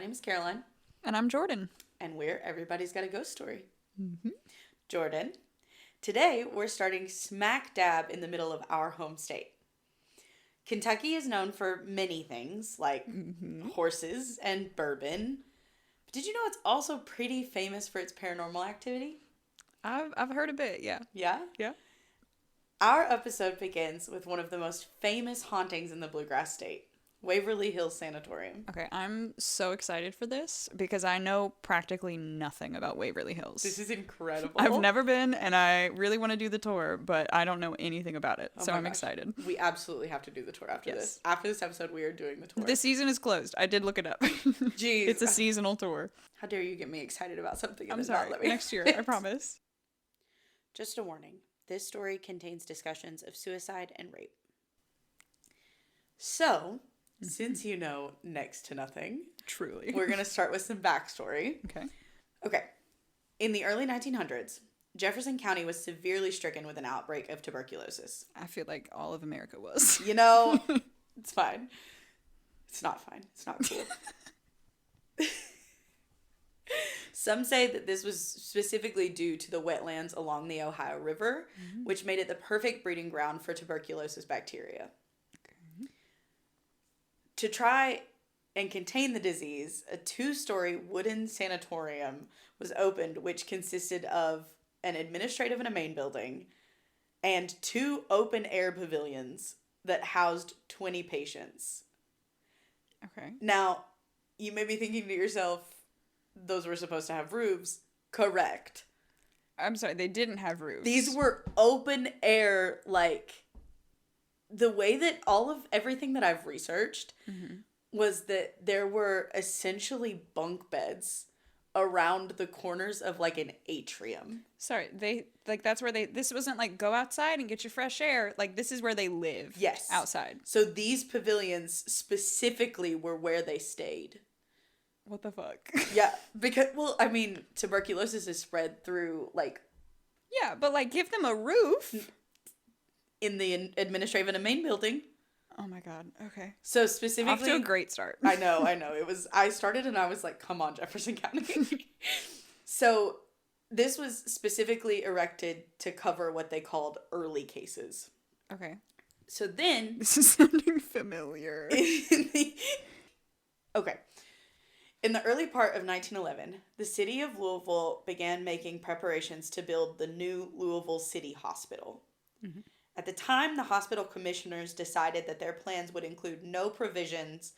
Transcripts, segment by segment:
name is Caroline. And I'm Jordan. And we're Everybody's Got a Ghost Story. Mm-hmm. Jordan, today we're starting smack dab in the middle of our home state. Kentucky is known for many things, like horses and bourbon. But did you know it's also pretty famous for its paranormal activity? I've heard a bit, yeah. Yeah? Yeah. Our episode begins with one of the most famous hauntings in the bluegrass state, Waverly Hills Sanatorium. Okay, I'm so excited for this because I know practically nothing about Waverly Hills. This is incredible. I've never been, and I really want to do the tour, but I don't know anything about it, so I'm gosh. excited. We absolutely have to do the tour after this. After this episode, we are doing the tour. The season is closed. I did look it up. Jeez. It's a seasonal tour. How dare you get me excited about something and I'm then sorry. not let me. Next year, I promise. Just a warning. This story contains discussions of suicide and rape. So, since you know next to nothing, Truly, we're going to start with some backstory. Okay. In the early 1900s, Jefferson County was severely stricken with an outbreak of tuberculosis. I feel like all of America was. You know, it's fine. It's not fine. It's not cool. Some say that this was specifically due to the wetlands along the Ohio River, which made it the perfect breeding ground for tuberculosis bacteria. Okay. To try and contain the disease, a 2-story wooden sanatorium was opened, which consisted of an administrative and a main building and 2 open-air pavilions that housed 20 patients. Okay. Now, you may be thinking to yourself, those were supposed to have roofs. Correct. I'm sorry, they didn't have roofs. These were open air, like, the way that everything that I've researched was that there were essentially bunk beds around the corners of, like, an atrium. Sorry, that's where this wasn't like go outside and get your fresh air. Like, this is where they live. Yes. Outside. So these pavilions specifically were where they stayed. What the fuck? Yeah, because, well, I mean, tuberculosis is spread through, like... Yeah, but, like, give them a roof. In the administrative and main building. Oh, my God. Okay. So, specifically... Off to a great start. I know. I started and I was like, come on, Jefferson County. So, this was specifically erected to cover what they called early cases. Okay. So then... This is sounding familiar. Okay. In the early part of 1911, the city of Louisville began making preparations to build the new Louisville City Hospital. Mm-hmm. At the time, the hospital commissioners decided that their plans would include no provisions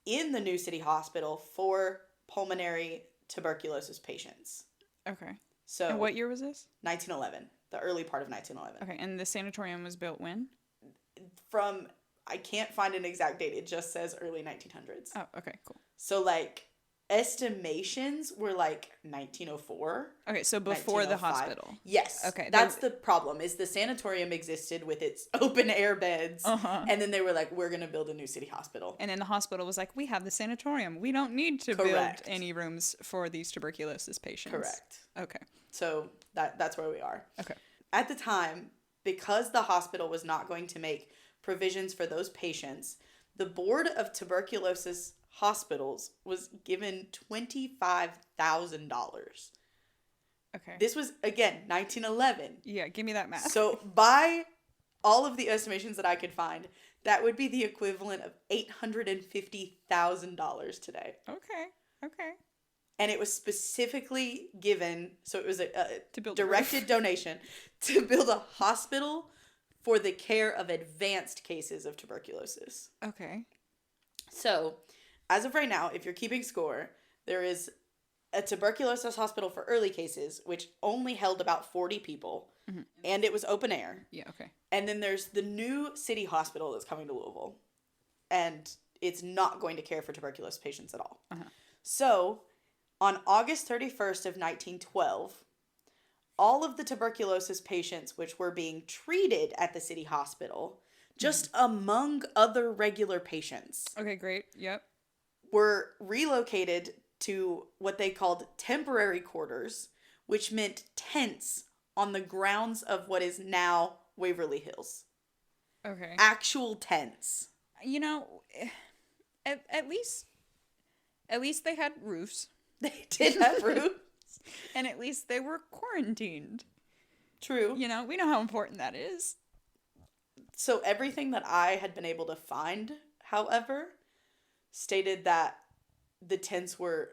in the new city hospital for pulmonary tuberculosis patients. Okay. So, and what year was this? 1911, the early part of 1911. Okay, and the sanatorium was built when? I can't find an exact date. It just says early 1900s. Oh, okay, cool. So, like, estimations were like 1904. Okay, so before the hospital. Yes. Okay. That's the problem, is the sanatorium existed with its open air beds. And then they were like, we're going to build a new city hospital. And then the hospital was like, we have the sanatorium. We don't need to build any rooms for these tuberculosis patients. Correct. Okay. So that's where we are. Okay. At the time, because the hospital was not going to make provisions for those patients, the Board of Tuberculosis Hospitals was given $25,000. Okay. This was, again, 1911. Yeah, give me that math. So by all of the estimations that I could find, that would be the equivalent of $850,000 today. Okay. And it was specifically given, so it was a directed a donation to build a hospital for the care of advanced cases of tuberculosis. Okay. So, as of right now, if you're keeping score, there is a tuberculosis hospital for early cases, which only held about 40 people, and it was open air. Yeah, okay. And then there's the new city hospital that's coming to Louisville, and it's not going to care for tuberculosis patients at all. So, on August 31st of 1912, all of the tuberculosis patients which were being treated at the city hospital, just among other regular patients. Okay, great. Yep. Were relocated to what they called temporary quarters, which meant tents on the grounds of what is now Waverly Hills. Okay. Actual tents. You know, at least At least they had roofs. They did have roofs. And at least they were quarantined. True. You know, we know how important that is. So everything that I had been able to find, however, stated that the tents were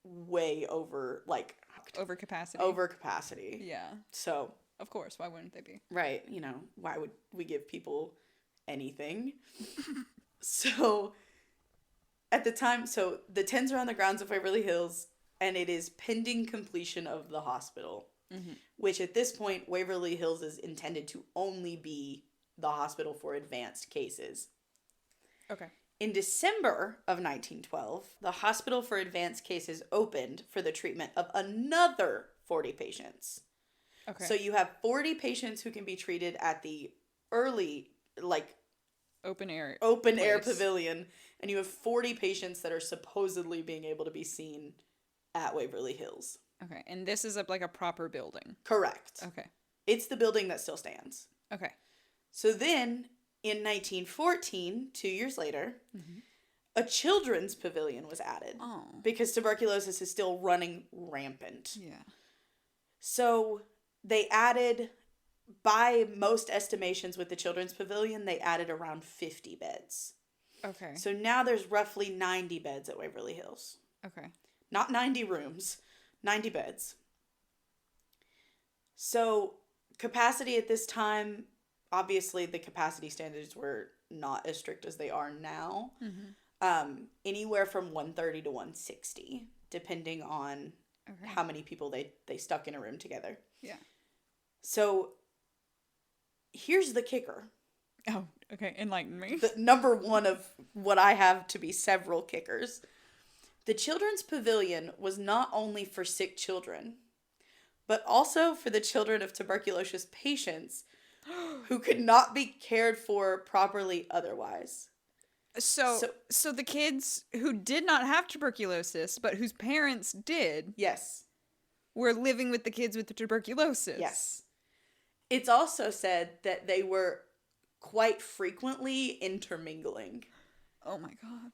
way over, like... Over capacity. Over capacity. Yeah. So... Of course, why wouldn't they be? Right, you know, why would we give people anything? So, at the time, so the tents are on the grounds of Waverly Hills, and it is pending completion of the hospital, which at this point, Waverly Hills is intended to only be the hospital for advanced cases. Okay. In December of 1912, the hospital for advanced cases opened for the treatment of another 40 patients. Okay. So you have 40 patients who can be treated at the early, like... Open air pavilion, and you have 40 patients that are supposedly being able to be seen at Waverly Hills. Okay, and this is like a proper building. Correct. Okay. It's the building that still stands. Okay. So then, in 1914, 2 years later, a children's pavilion was added. Oh. Because tuberculosis is still running rampant. Yeah. So they added... By most estimations with the children's pavilion, they added around 50 beds. Okay. So now there's roughly 90 beds at Waverly Hills. Okay. Not 90 rooms, 90 beds. So capacity at this time, obviously the capacity standards were not as strict as they are now. Anywhere from 130 to 160, depending on how many people they stuck in a room together. Yeah. So... Here's the kicker. Oh, okay. Enlighten me. The number one of what I have to be several kickers. The children's pavilion was not only for sick children, but also for the children of tuberculosis patients who could not be cared for properly otherwise. So the kids who did not have tuberculosis, but whose parents did. Yes. Were living with the kids with the tuberculosis. Yes. It's also said that they were quite frequently intermingling. Oh my god.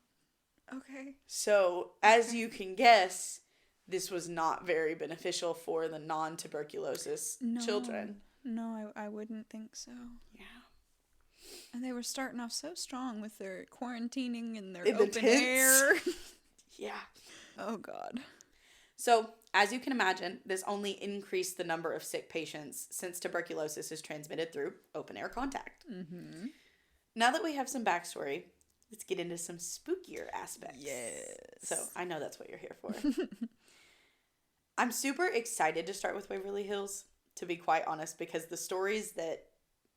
Okay. So, as you can guess, this was not very beneficial for the non-tuberculosis children. No, I wouldn't think so. Yeah. And they were starting off so strong with their quarantining and their In open the tents. air. Yeah. Oh god. So, as you can imagine, this only increased the number of sick patients since tuberculosis is transmitted through open-air contact. Now that we have some backstory, let's get into some spookier aspects. Yes. So, I know that's what you're here for. I'm super excited to start with Waverly Hills, to be quite honest, because the stories that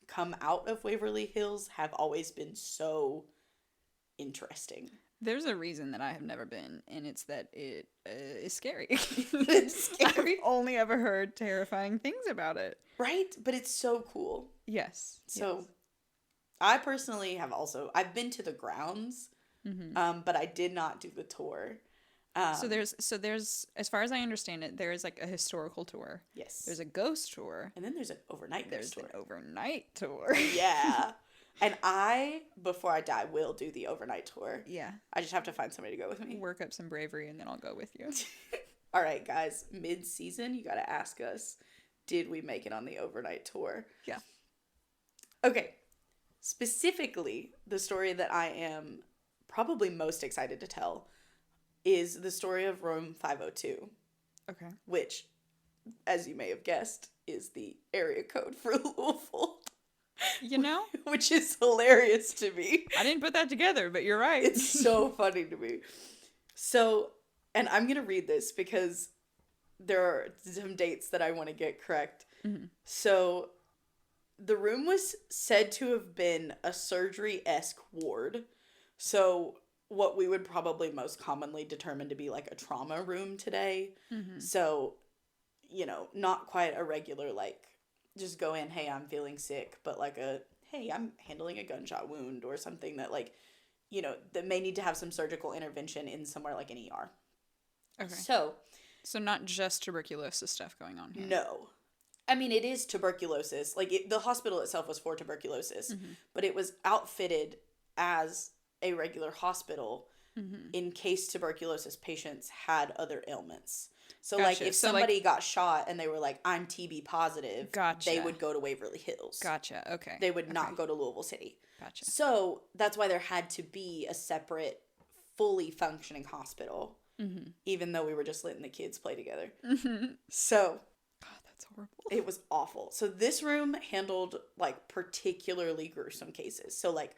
come out of Waverly Hills have always been so interesting. There's a reason that I have never been, and it's that it is scary. It's scary. I've only ever heard terrifying things about it. Right? But it's so cool. Yes. So, yes. I personally have I've been to the grounds, but I did not do the tour. So there's, as far as I understand it, there is like a historical tour. Yes. There's a ghost tour. And then there's an overnight ghost tour. There's an overnight tour. Yeah. And before I die, will do the overnight tour. Yeah. I just have to find somebody to go with me. Work up some bravery and then I'll go with you. All right, guys. Mid-season, you got to ask us, did we make it on the overnight tour? Yeah. Okay. Specifically, the story that I am probably most excited to tell is the story of room 502. Okay. Which, as you may have guessed, is the area code for Louisville. You know? Which is hilarious to me. I didn't put that together, but you're right. It's so funny to me. So, and I'm going to read this because there are some dates that I want to get correct. Mm-hmm. So, the room was said to have been a surgery-esque ward. So, what we would probably most commonly determine to be like a trauma room today. Mm-hmm. So, you know, not quite a regular, like, just go in, hey, I'm feeling sick, but like hey, I'm handling a gunshot wound or something that, like, you know, that may need to have some surgical intervention in somewhere like an ER. Okay. So not just tuberculosis stuff going on here. No. I mean, it is tuberculosis. Like, the hospital itself was for tuberculosis, but it was outfitted as a regular hospital in case tuberculosis patients had other ailments. So, Gotcha. like, if So, somebody got shot and they were like, I'm TB positive, Gotcha. they would go to Waverly Hills. Gotcha. Okay. They would not go to Louisville City. Gotcha. So, that's why there had to be a separate, fully functioning hospital, even though we were just letting the kids play together. So, God, that's horrible. it was awful. So, this room handled, like, particularly gruesome cases. So, like,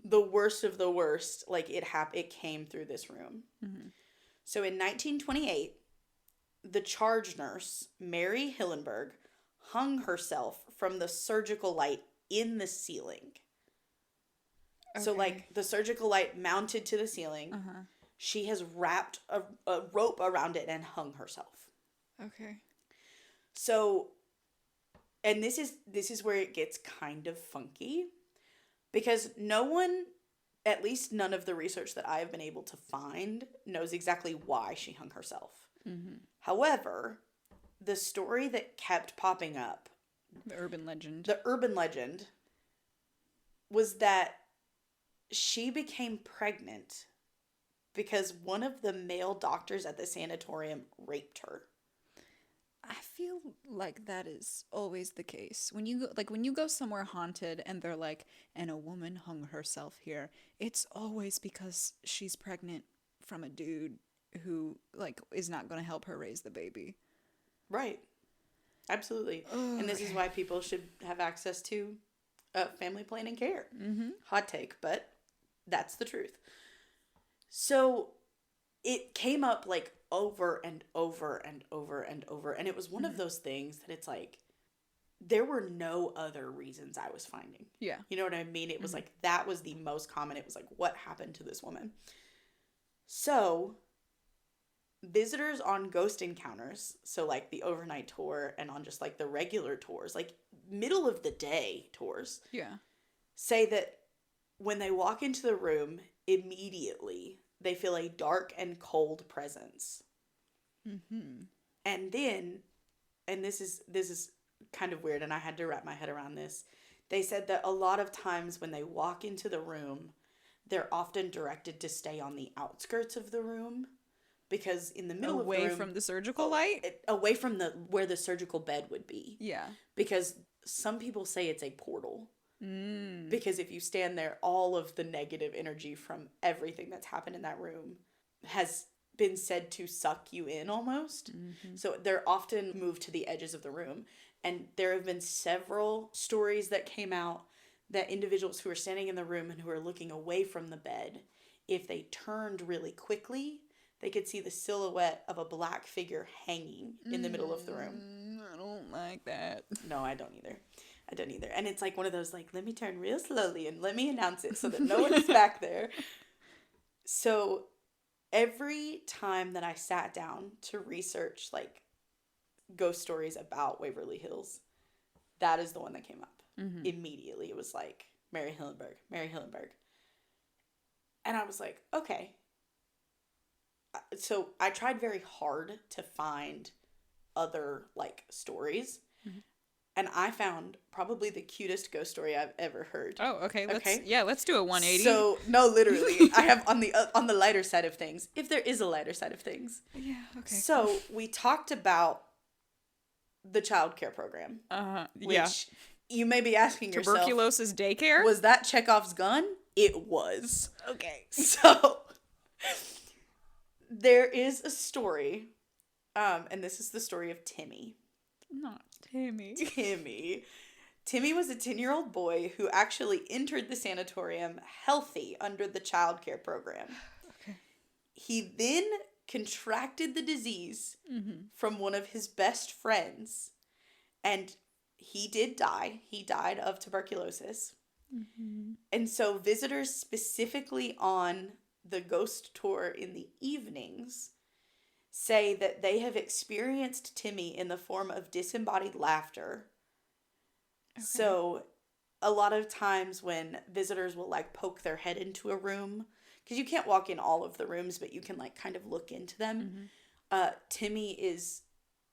the worst of the worst, like, it came through this room. So, in 1928, the charge nurse, Mary Hillenberg, hung herself from the surgical light in the ceiling. Okay. So, like, the surgical light mounted to the ceiling. She has wrapped a rope around it and hung herself. Okay. So, and this is where it gets kind of funky. Because no one, at least none of the research that I have been able to find, knows exactly why she hung herself. However, the story that kept popping up, the urban legend was that she became pregnant because one of the male doctors at the sanatorium raped her. I feel like that is always the case. When you go somewhere haunted and they're like, and a woman hung herself here, it's always because she's pregnant from a dude who, like, is not going to help her raise the baby. Right. Absolutely. And this is why people should have access to family planning care. Hot take, but that's the truth. So it came up, like, over and over and over and over. And it was one of those things that it's like, there were no other reasons I was finding. Yeah. You know what I mean? It was like, that was the most common. It was like, what happened to this woman? So visitors on ghost encounters, so like the overnight tour and on just like the regular tours, like middle of the day tours, say that when they walk into the room, immediately they feel a dark and cold presence. And then, and this is kind of weird, and I had to wrap my head around this. They said that a lot of times when they walk into the room, they're often directed to stay on the outskirts of the room, because in the middle of the room, away from the surgical light, away from where the surgical bed would be. Yeah. Because some people say it's a portal. Because if you stand there, all of the negative energy from everything that's happened in that room has been said to suck you in almost. So they're often moved to the edges of the room. And there have been several stories that came out that individuals who are standing in the room and who are looking away from the bed, if they turned really quickly, they could see the silhouette of a black figure hanging in the middle of the room. I don't like that. No, I don't either. And it's like one of those, like, let me turn real slowly and let me announce it so that no one is back there. So every time that I sat down to research, like, ghost stories about Waverly Hills, that is the one that came up. Immediately. It was like, Mary Hillenberg. And I was like, okay. So I tried very hard to find other, like, stories. And I found probably the cutest ghost story I've ever heard. Oh, okay. Let's do a 180. So, no, literally, I have on the lighter side of things, if there is a lighter side of things. Yeah, okay. So, we talked about the child care program. Which you may be asking yourself, tuberculosis daycare? Was that Chekhov's gun? It was. Okay. So, there is a story, and this is the story of Timmy. Not Timmy. Timmy was a 10-year-old boy who actually entered the sanatorium healthy under the child care program. Okay. He then contracted the disease from one of his best friends, and he did die. He died of tuberculosis. And so visitors specifically on the ghost tour in the evenings say that they have experienced Timmy in the form of disembodied laughter. Okay. So a lot of times when visitors will, like, poke their head into a room, because you can't walk in all of the rooms, but you can, like, kind of look into them. Timmy is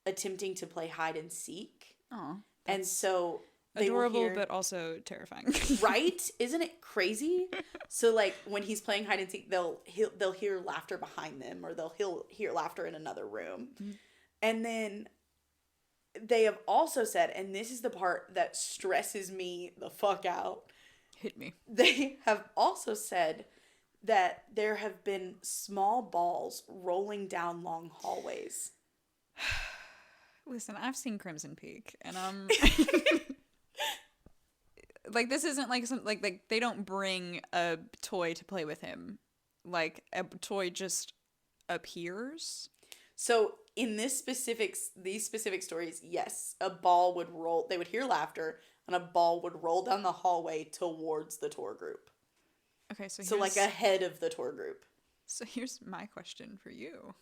attempting to play hide and seek. Oh. And so they will Adorable, hear, but also terrifying. right? Isn't it crazy? So like when he's playing hide and seek, they'll hear laughter behind them, or he'll hear laughter in another room. And then they have also said, and this is the part that stresses me the fuck out. Hit me. They have also said that there have been small balls rolling down long hallways. Listen, I've seen Crimson Peak, and like this isn't like some like they don't bring a toy to play with him. Like a toy just appears. So in these specific stories, yes, a ball would roll. They would hear laughter, and a ball would roll down the hallway towards the tour group. Okay, So like ahead of the tour group. So here's my question for you: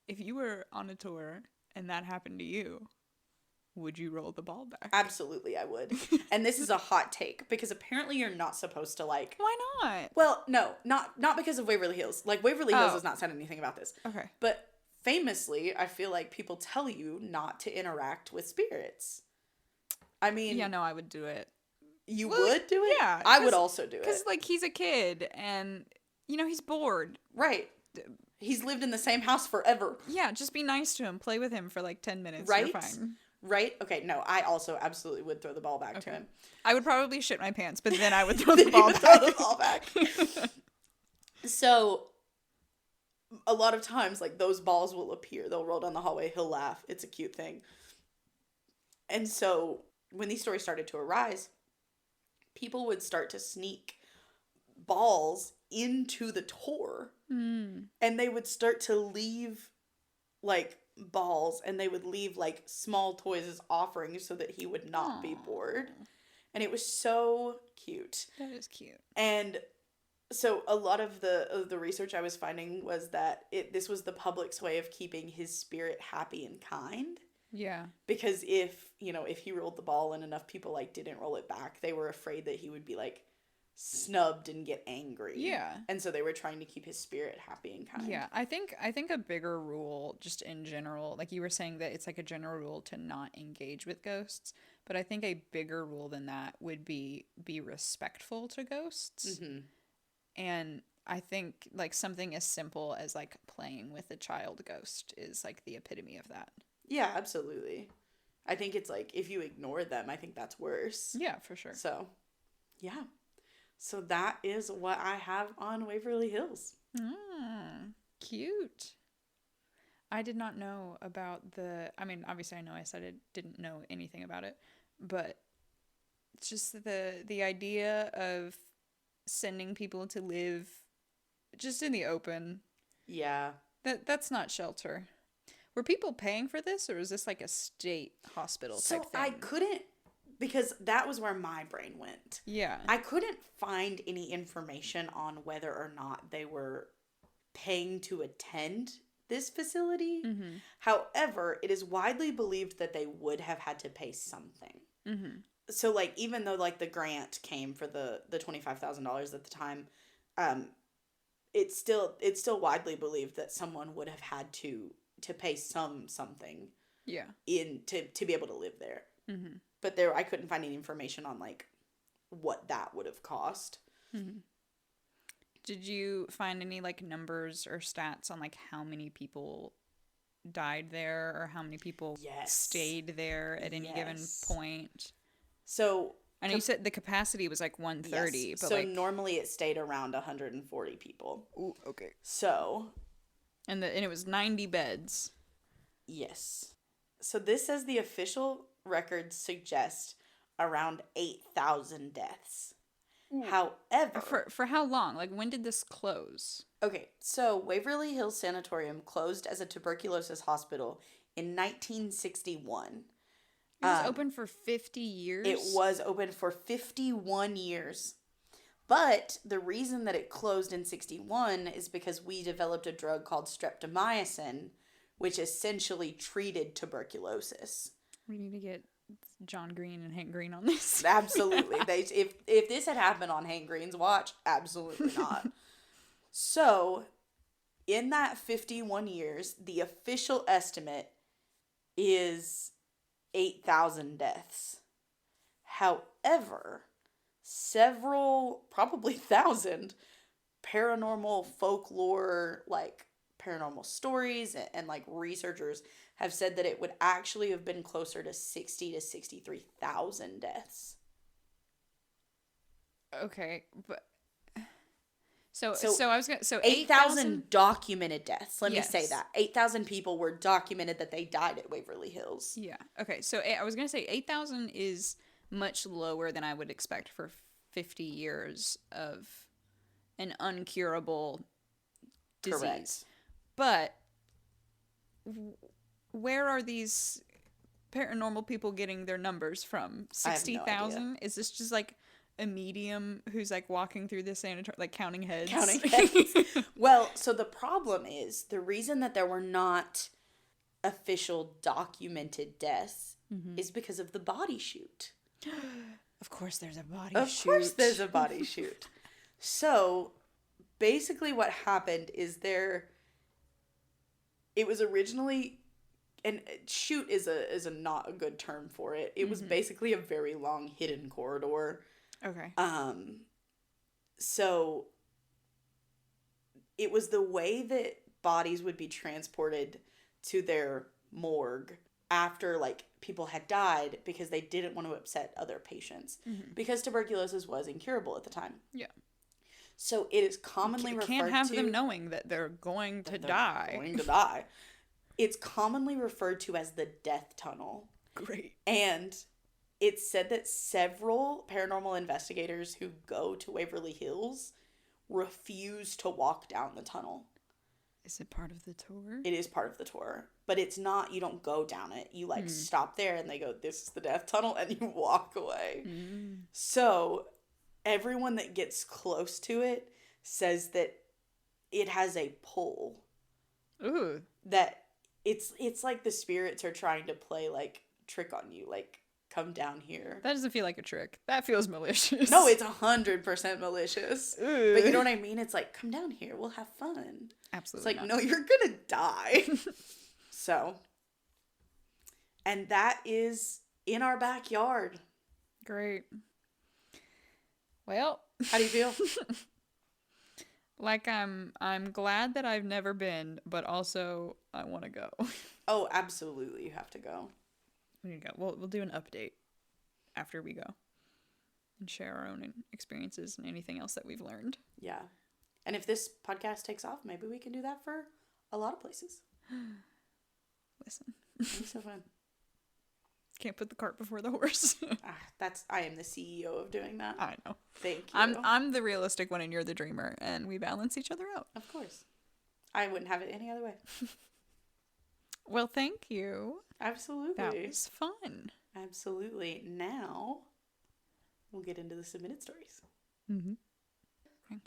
if you were on a tour and that happened to you, would you roll the ball back? Absolutely, I would. And this is a hot take, because apparently you're not supposed to like. Why not? Well, no, not because of Waverly Hills. Like Waverly Hills has not said anything about this. Okay. But famously, I feel like people tell you not to interact with spirits. I mean, yeah, no, I would do it. You would do it? Yeah. I would also do it. Because, like, he's a kid and, you know, he's bored. Right. He's lived in the same house forever. Yeah, just be nice to him. Play with him for, like, 10 minutes. Right? You're fine. Right? Okay, no, I also absolutely would throw the ball back to him. I would probably shit my pants, but then I would throw the ball back. Throw the ball back. So, a lot of times, like, those balls will appear. They'll roll down the hallway. He'll laugh. It's a cute thing. And so, when these stories started to arise, people would start to sneak balls into the tour. And they would start to leave, like, balls, and they would leave, like, small toys as offerings so that he would not be bored. And it was so cute. That is cute. And so a lot of the research I was finding was that this was the public's way of keeping his spirit happy and kind. Yeah. Because if he rolled the ball and enough people, like, didn't roll it back, they were afraid that he would be, like, snubbed and get angry. Yeah. And so they were trying to keep his spirit happy and kind. Yeah. I think a bigger rule, just in general, like you were saying that it's like a general rule to not engage with ghosts, but I think a bigger rule than that would be respectful to ghosts. Mm-hmm. And I think, like, something as simple as, like, playing with a child ghost is, like, the epitome of that. Yeah, absolutely. I think it's like, if you ignore them, I think that's worse. Yeah, for sure. So, yeah. So that is what I have on Waverly Hills. Cute. I did not know about I mean, obviously I know I said I didn't know anything about it, but just the idea of sending people to live just in the open. Yeah. That's not shelter. Were people paying for this, or is this like a state hospital type thing? So I couldn't, because that was where my brain went. Yeah. I couldn't find any information on whether or not they were paying to attend this facility. Mm-hmm. However, it is widely believed that they would have had to pay something. Mm-hmm. So, like, even though, like, the grant came for the $25,000 at the time, it's still widely believed that someone would have had to pay something. Yeah. To be able to live there. Mm-hmm. But I couldn't find any information on, like, what that would have cost. Mm-hmm. Did you find any, like, numbers or stats on, like, how many people died there, or how many people stayed there at any given point? So I know you said the capacity was like 130, yes. but so like normally it stayed around 140 people. Ooh, okay. So and it was 90 beds. Yes. So this says the official records suggest around 8,000 deaths. Ooh. However, for how long? Like, when did this close? Okay, so Waverly Hills Sanatorium closed as a tuberculosis hospital in 1961. It was open for 50 years? It was open for 51 years. But the reason that it closed in 61 is because we developed a drug called streptomycin, which essentially treated tuberculosis. We need to get John Green and Hank Green on this. Absolutely. If this had happened on Hank Green's watch, absolutely not. So, in that 51 years, the official estimate is 8,000 deaths. However, several, probably 1,000, paranormal folklore, like paranormal stories and like researchers have said that it would actually have been closer to 60 to 63,000 deaths. Okay, but so So I was gonna, so 8,000 documented deaths. Let me say Yes. that. 8,000 people were documented that they died at Waverly Hills. Yeah. Okay. So I was gonna say 8,000 is much lower than I would expect for 50 years of an uncurable disease. Correct. But where are these paranormal people getting their numbers from? I have no 60,000? Is this just like a medium who's like walking through the sanatorium, like counting heads? Counting heads. Well, so the problem is the reason that there were not official documented deaths is because of the body shoot. Of course there's a body Of shoot. course there's a body shoot. So basically what happened is it was originally, and shoot is a not a good term for it. It was basically a very long hidden corridor. Okay. So it was the way that bodies would be transported to their morgue after like people had died because they didn't want to upset other patients because tuberculosis was incurable at the time. Yeah. So it is commonly referred to... Can't have them knowing that they're going to die. Going to die. It's commonly referred to as the death tunnel. Great. And it's said that several paranormal investigators who go to Waverly Hills refuse to walk down the tunnel. Is it part of the tour? It is part of the tour. But it's not, you don't go down it. You like stop there and they go, this is the death tunnel, and you walk away. So everyone that gets close to it says that it has a pull. Ooh. That it's like the spirits are trying to play like trick on you, like come down here. That doesn't feel like a trick. That feels malicious. No, it's 100% malicious. Ooh. But you know what I mean? It's like, come down here, we'll have fun. Absolutely. It's like, no, you're gonna die. So, and that is in our backyard. Great. Well, How do you feel? like I'm glad that I've never been, but also I want to go. Oh, absolutely, you have to go. We need to go. We'll do an update after we go and share our own experiences and anything else that we've learned. Yeah. And if this podcast takes off, maybe we can do that for a lot of places. Listen. It'd be so fun. Can't put the cart before the horse. I am the CEO of doing that. I know. Thank you. I'm the realistic one and you're the dreamer, and we balance each other out. Of course. I wouldn't have it any other way. Well, thank you. Absolutely. That was fun. Absolutely. Now, we'll get into the submitted stories. Mm-hmm. Okay.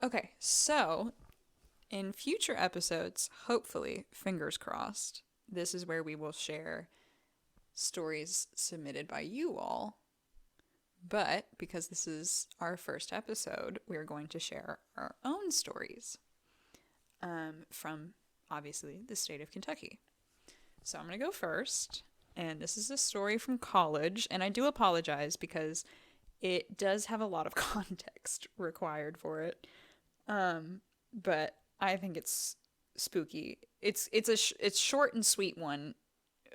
Okay, so in future episodes, hopefully, fingers crossed, this is where we will share stories submitted by you all. But because this is our first episode, we're going to share our own stories from, obviously, the state of Kentucky. So I'm going to go first, and this is a story from college, and I do apologize because it does have a lot of context required for it, but I think it's spooky. It's short and sweet one,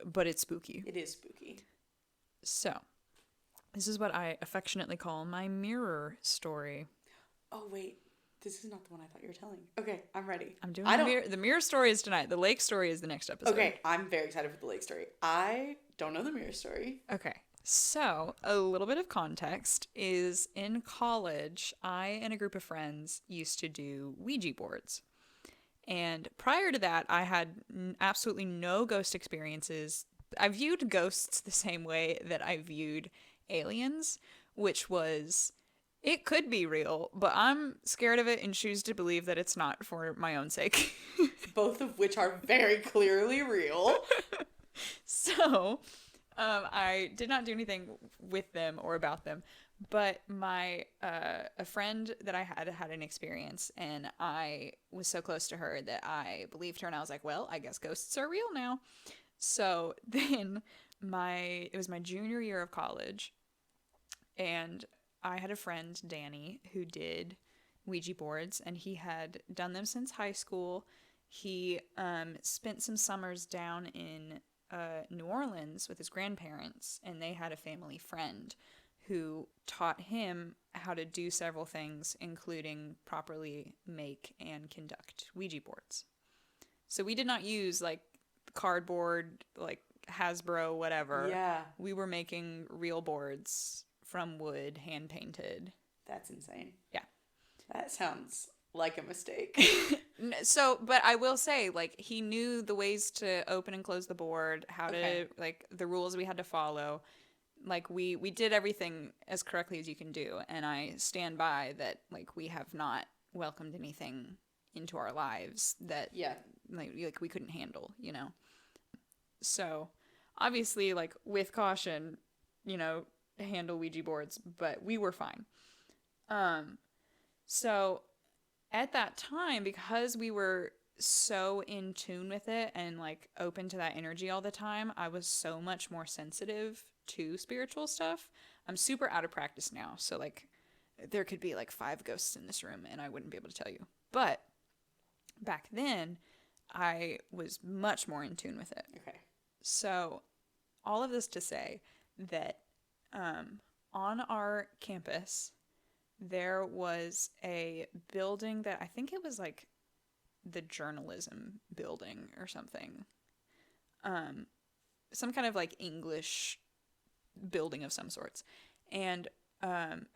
but it's spooky. It is spooky. So, this is what I affectionately call my mirror story. Oh, wait. This is not the one I thought you were telling. Okay, I'm ready. I'm doing the mirror story is tonight. The lake story is the next episode. Okay, I'm very excited for the lake story. I don't know the mirror story. Okay. So, a little bit of context is in college, I and a group of friends used to do Ouija boards. And prior to that, I had absolutely no ghost experiences. I viewed ghosts the same way that I viewed aliens, which was, it could be real, but I'm scared of it and choose to believe that it's not for my own sake. Both of which are very clearly real. So, I did not do anything with them or about them, but a friend that I had an experience, and I was so close to her that I believed her, and I was like, well, I guess ghosts are real now. So then it was my junior year of college, and I had a friend, Danny, who did Ouija boards, and he had done them since high school. He spent some summers down in New Orleans with his grandparents, and they had a family friend who taught him how to do several things, including properly make and conduct Ouija boards. So we did not use like cardboard, like Hasbro, whatever. Yeah. We were making real boards from wood, hand painted. That's insane. Yeah. That sounds like a mistake. So, but I will say, like, he knew the ways to open and close the board, how to, like, the rules we had to follow. Like, we did everything as correctly as you can do, and I stand by that, like, we have not welcomed anything into our lives that, like we couldn't handle, you know? So, obviously, like, with caution, you know, handle Ouija boards, but we were fine. So at that time, because we were so in tune with it and like open to that energy all the time, I was so much more sensitive to spiritual stuff. I'm super out of practice now. So like there could be like 5 ghosts in this room and I wouldn't be able to tell you. But back then I was much more in tune with it. Okay. So all of this to say that on our campus, there was a building that I think it was like the journalism building or something. Some kind of like English building of some sorts. And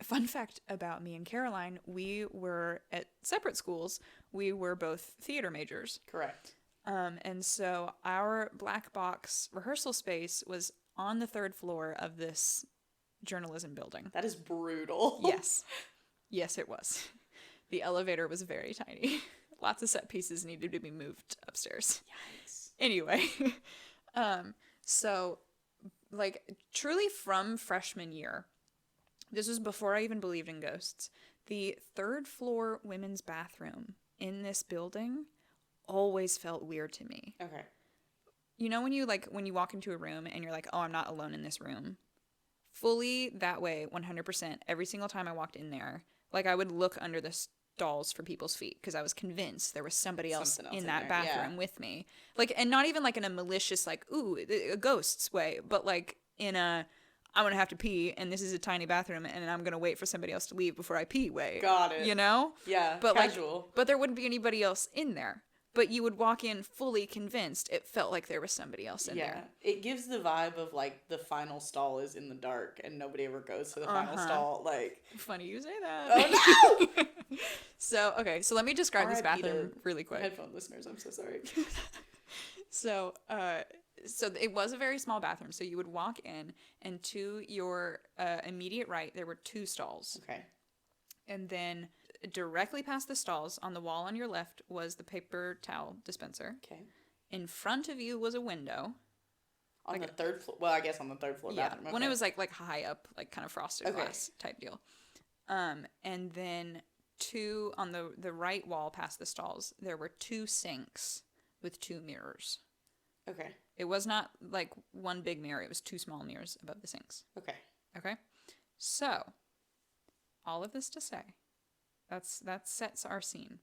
fun fact about me and Caroline, we were at separate schools. We were both theater majors. Correct. And so our black box rehearsal space was on the 3rd floor of this journalism building. That is brutal. Yes. Yes, it was. The elevator was very tiny. Lots of set pieces needed to be moved upstairs. Yikes. Anyway, so like truly from freshman year, this was before I even believed in ghosts, the 3rd floor women's bathroom in this building always felt weird to me. Okay. You know when you walk into a room and you're like, oh, I'm not alone in this room? Fully that way, 100%. Every single time I walked in there, like I would look under the stalls for people's feet because I was convinced there was somebody else in that bathroom with me. Like, and not even like in a malicious, like, ooh, a ghost's way, but like in a, I'm going to have to pee and this is a tiny bathroom and I'm going to wait for somebody else to leave before I pee way. Got it. You know? Yeah, but casual. But there wouldn't be anybody else in there. But you would walk in fully convinced it felt like there was somebody else in there. Yeah, it gives the vibe of like the final stall is in the dark and nobody ever goes to the final stall. Like, funny you say that. Oh no! So let me describe this bathroom really quick. Headphone listeners, I'm so sorry. So it was a very small bathroom. So you would walk in, and to your immediate right there were 2 stalls. Okay. And then directly past the stalls, on the wall on your left, was the paper towel dispenser. Okay. In front of you was a window. On the 3rd floor. Well, I guess on the 3rd floor bathroom. Okay. When it was like high up, like kind of frosted glass type deal. And then 2 on the right wall past the stalls, there were 2 sinks with 2 mirrors. Okay. It was not like one big mirror. It was 2 small mirrors above the sinks. Okay. Okay. So, all of this to say, that sets our scene.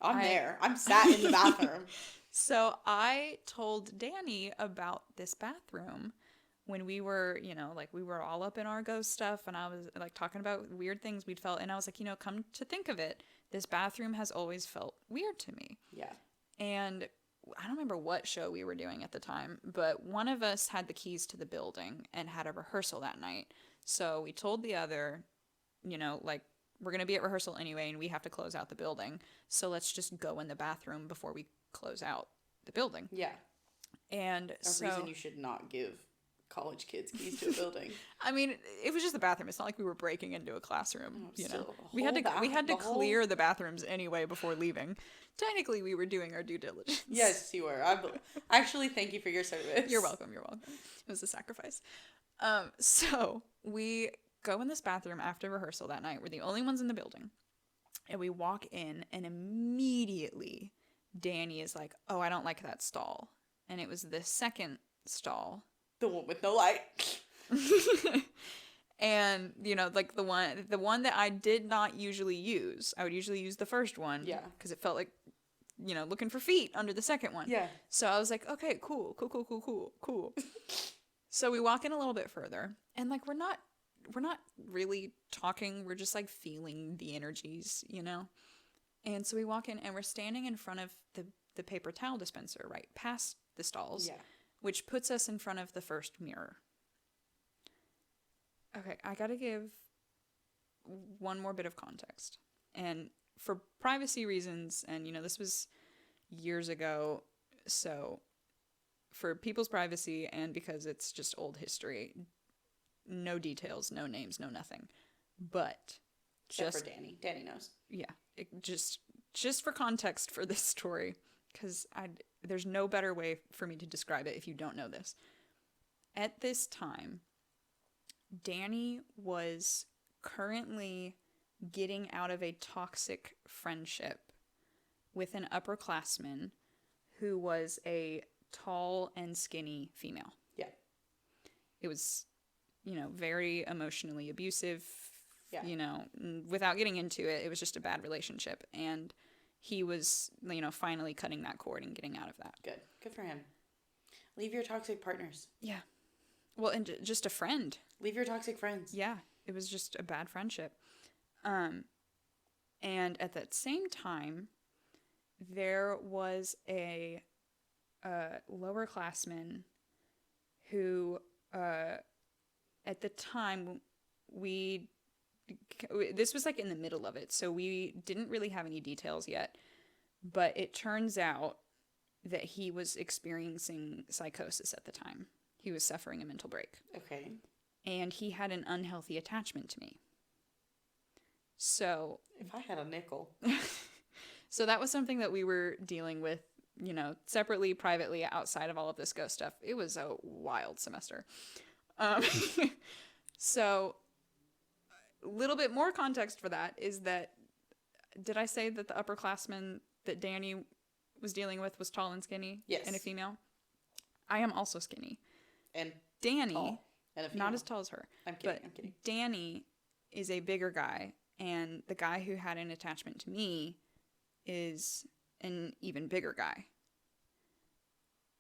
I'm there. I'm sat in the bathroom. So I told Danny about this bathroom when we were, we were all up in our ghost stuff, and I was like talking about weird things we'd felt, and I was like, come to think of it, this bathroom has always felt weird to me. Yeah. And I don't remember what show we were doing at the time, but one of us had the keys to the building and had a rehearsal that night. So we told the other, we're going to be at rehearsal anyway, and we have to close out the building. So let's just go in the bathroom before we close out the building. Yeah. And a reason you should not give college kids keys to a building. I mean, it was just the bathroom. It's not like we were breaking into a classroom, We had to clear the bathrooms anyway before leaving. Technically, we were doing our due diligence. Yes, you were. Actually, thank you for your service. You're welcome. It was a sacrifice. So we go in this bathroom after rehearsal that night. We're the only ones in the building. And we walk in, and immediately Danny is like, oh, I don't like that stall. And it was the second stall The one with no light. And, you know, like the one that I did not usually use. I would usually use the first one. Yeah. Because it felt like, you know, looking for feet under the second one. Yeah. So I was like, okay, cool. So we walk in a little bit further, and like we're not really talking. We're just like feeling the energies, you know. And so we walk in, and we're standing in front of the paper towel dispenser, right past the stalls, Yeah. which puts us in front of the first mirror. Okay, I gotta give one more bit of context. And for privacy reasons, and you know, this was years ago, so for people's privacy and because it's just old history, no details, no names, no nothing. But Except for Danny. Danny knows. Yeah, just for context for this story, because there's no better way for me to describe it if you don't know this. At this time, Danny was currently getting out of a toxic friendship with an upperclassman who was a tall and skinny female. Yeah. It was, you know, very emotionally abusive. Yeah. You know, without getting into it, it was just a bad relationship. And he was, you know, finally cutting that cord and getting out of that. Good. Good for him. Leave your toxic partners. Yeah. Well, and just a friend. Leave your toxic friends. Yeah. It was just a bad friendship. And at that same time, there was a lower classman who, at the time, this was like in the middle of it, so we didn't really have any details yet, but it turns out that he was experiencing psychosis at the time. He was suffering a mental break. Okay. And he had an unhealthy attachment to me. So if I had a nickel. So that was something that we were dealing with, you know, separately, privately, outside of all of this ghost stuff. It was a wild semester. So a little bit more context for that is that, did I say that the upperclassman that Danny was dealing with was tall and skinny? Yes. And a female? I am also skinny. And Danny, tall. And a female. not as tall as her. I'm kidding. But I'm kidding. Danny is a bigger guy, and the guy who had an attachment to me is an even bigger guy.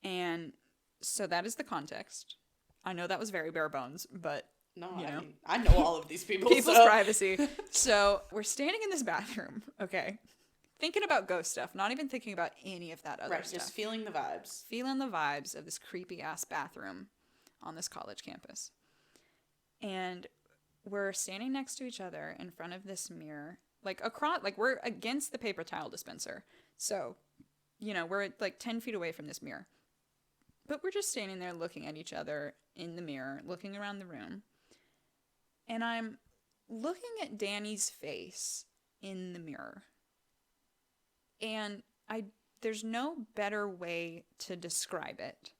And so that is the context. I know that was very bare bones, but no, you know. mean, I know all of these people. People's so. privacy. So we're standing in this bathroom, okay, thinking about ghost stuff, not even thinking about any of that other right, stuff. just feeling the vibes. Feeling the vibes of this creepy ass bathroom on this college campus. And we're standing next to each other in front of this mirror, like across, like we're against the paper towel dispenser. So, you know, we're like 10 feet away from this mirror. But we're just standing there looking at each other in the mirror, looking around the room. And I'm looking at Danny's face in the mirror. And there's no better way to describe it.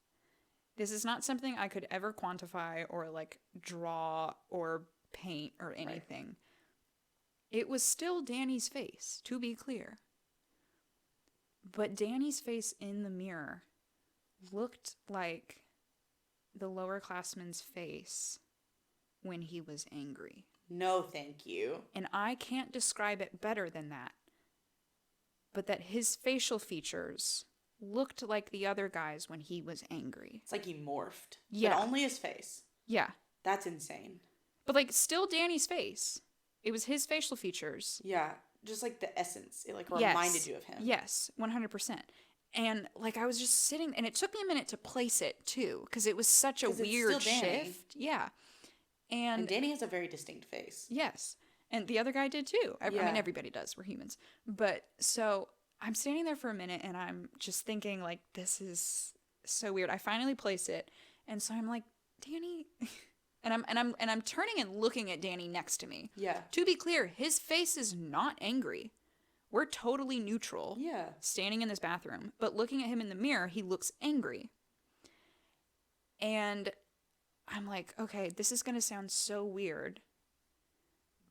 This is not something I could ever quantify or like draw or paint or anything. Right. It was still Danny's face, to be clear. But Danny's face in the mirror looked like the lower classman's face when he was angry. No, thank you. And I can't describe it better than that. But that his facial features looked like the other guys when he was angry. It's like he morphed. Yeah. But only his face. Yeah. That's insane. But like still Danny's face. It was his facial features. Yeah. Just like the essence. It like reminded you of him. Yes. 100%. And like I was just sitting, and it took me a minute to place it too, because it was such a weird shift. Yeah. And Danny has a very distinct face. Yes. And the other guy did too. I mean, everybody does. We're humans. But so I'm standing there for a minute, and I'm just thinking, like, this is so weird. I finally place it, and so I'm like, Danny, and I'm turning and looking at Danny next to me. Yeah. To be clear, his face is not angry. We're totally neutral. Yeah. Standing in this bathroom, but looking at him in the mirror, he looks angry. And I'm like, okay, this is gonna sound so weird,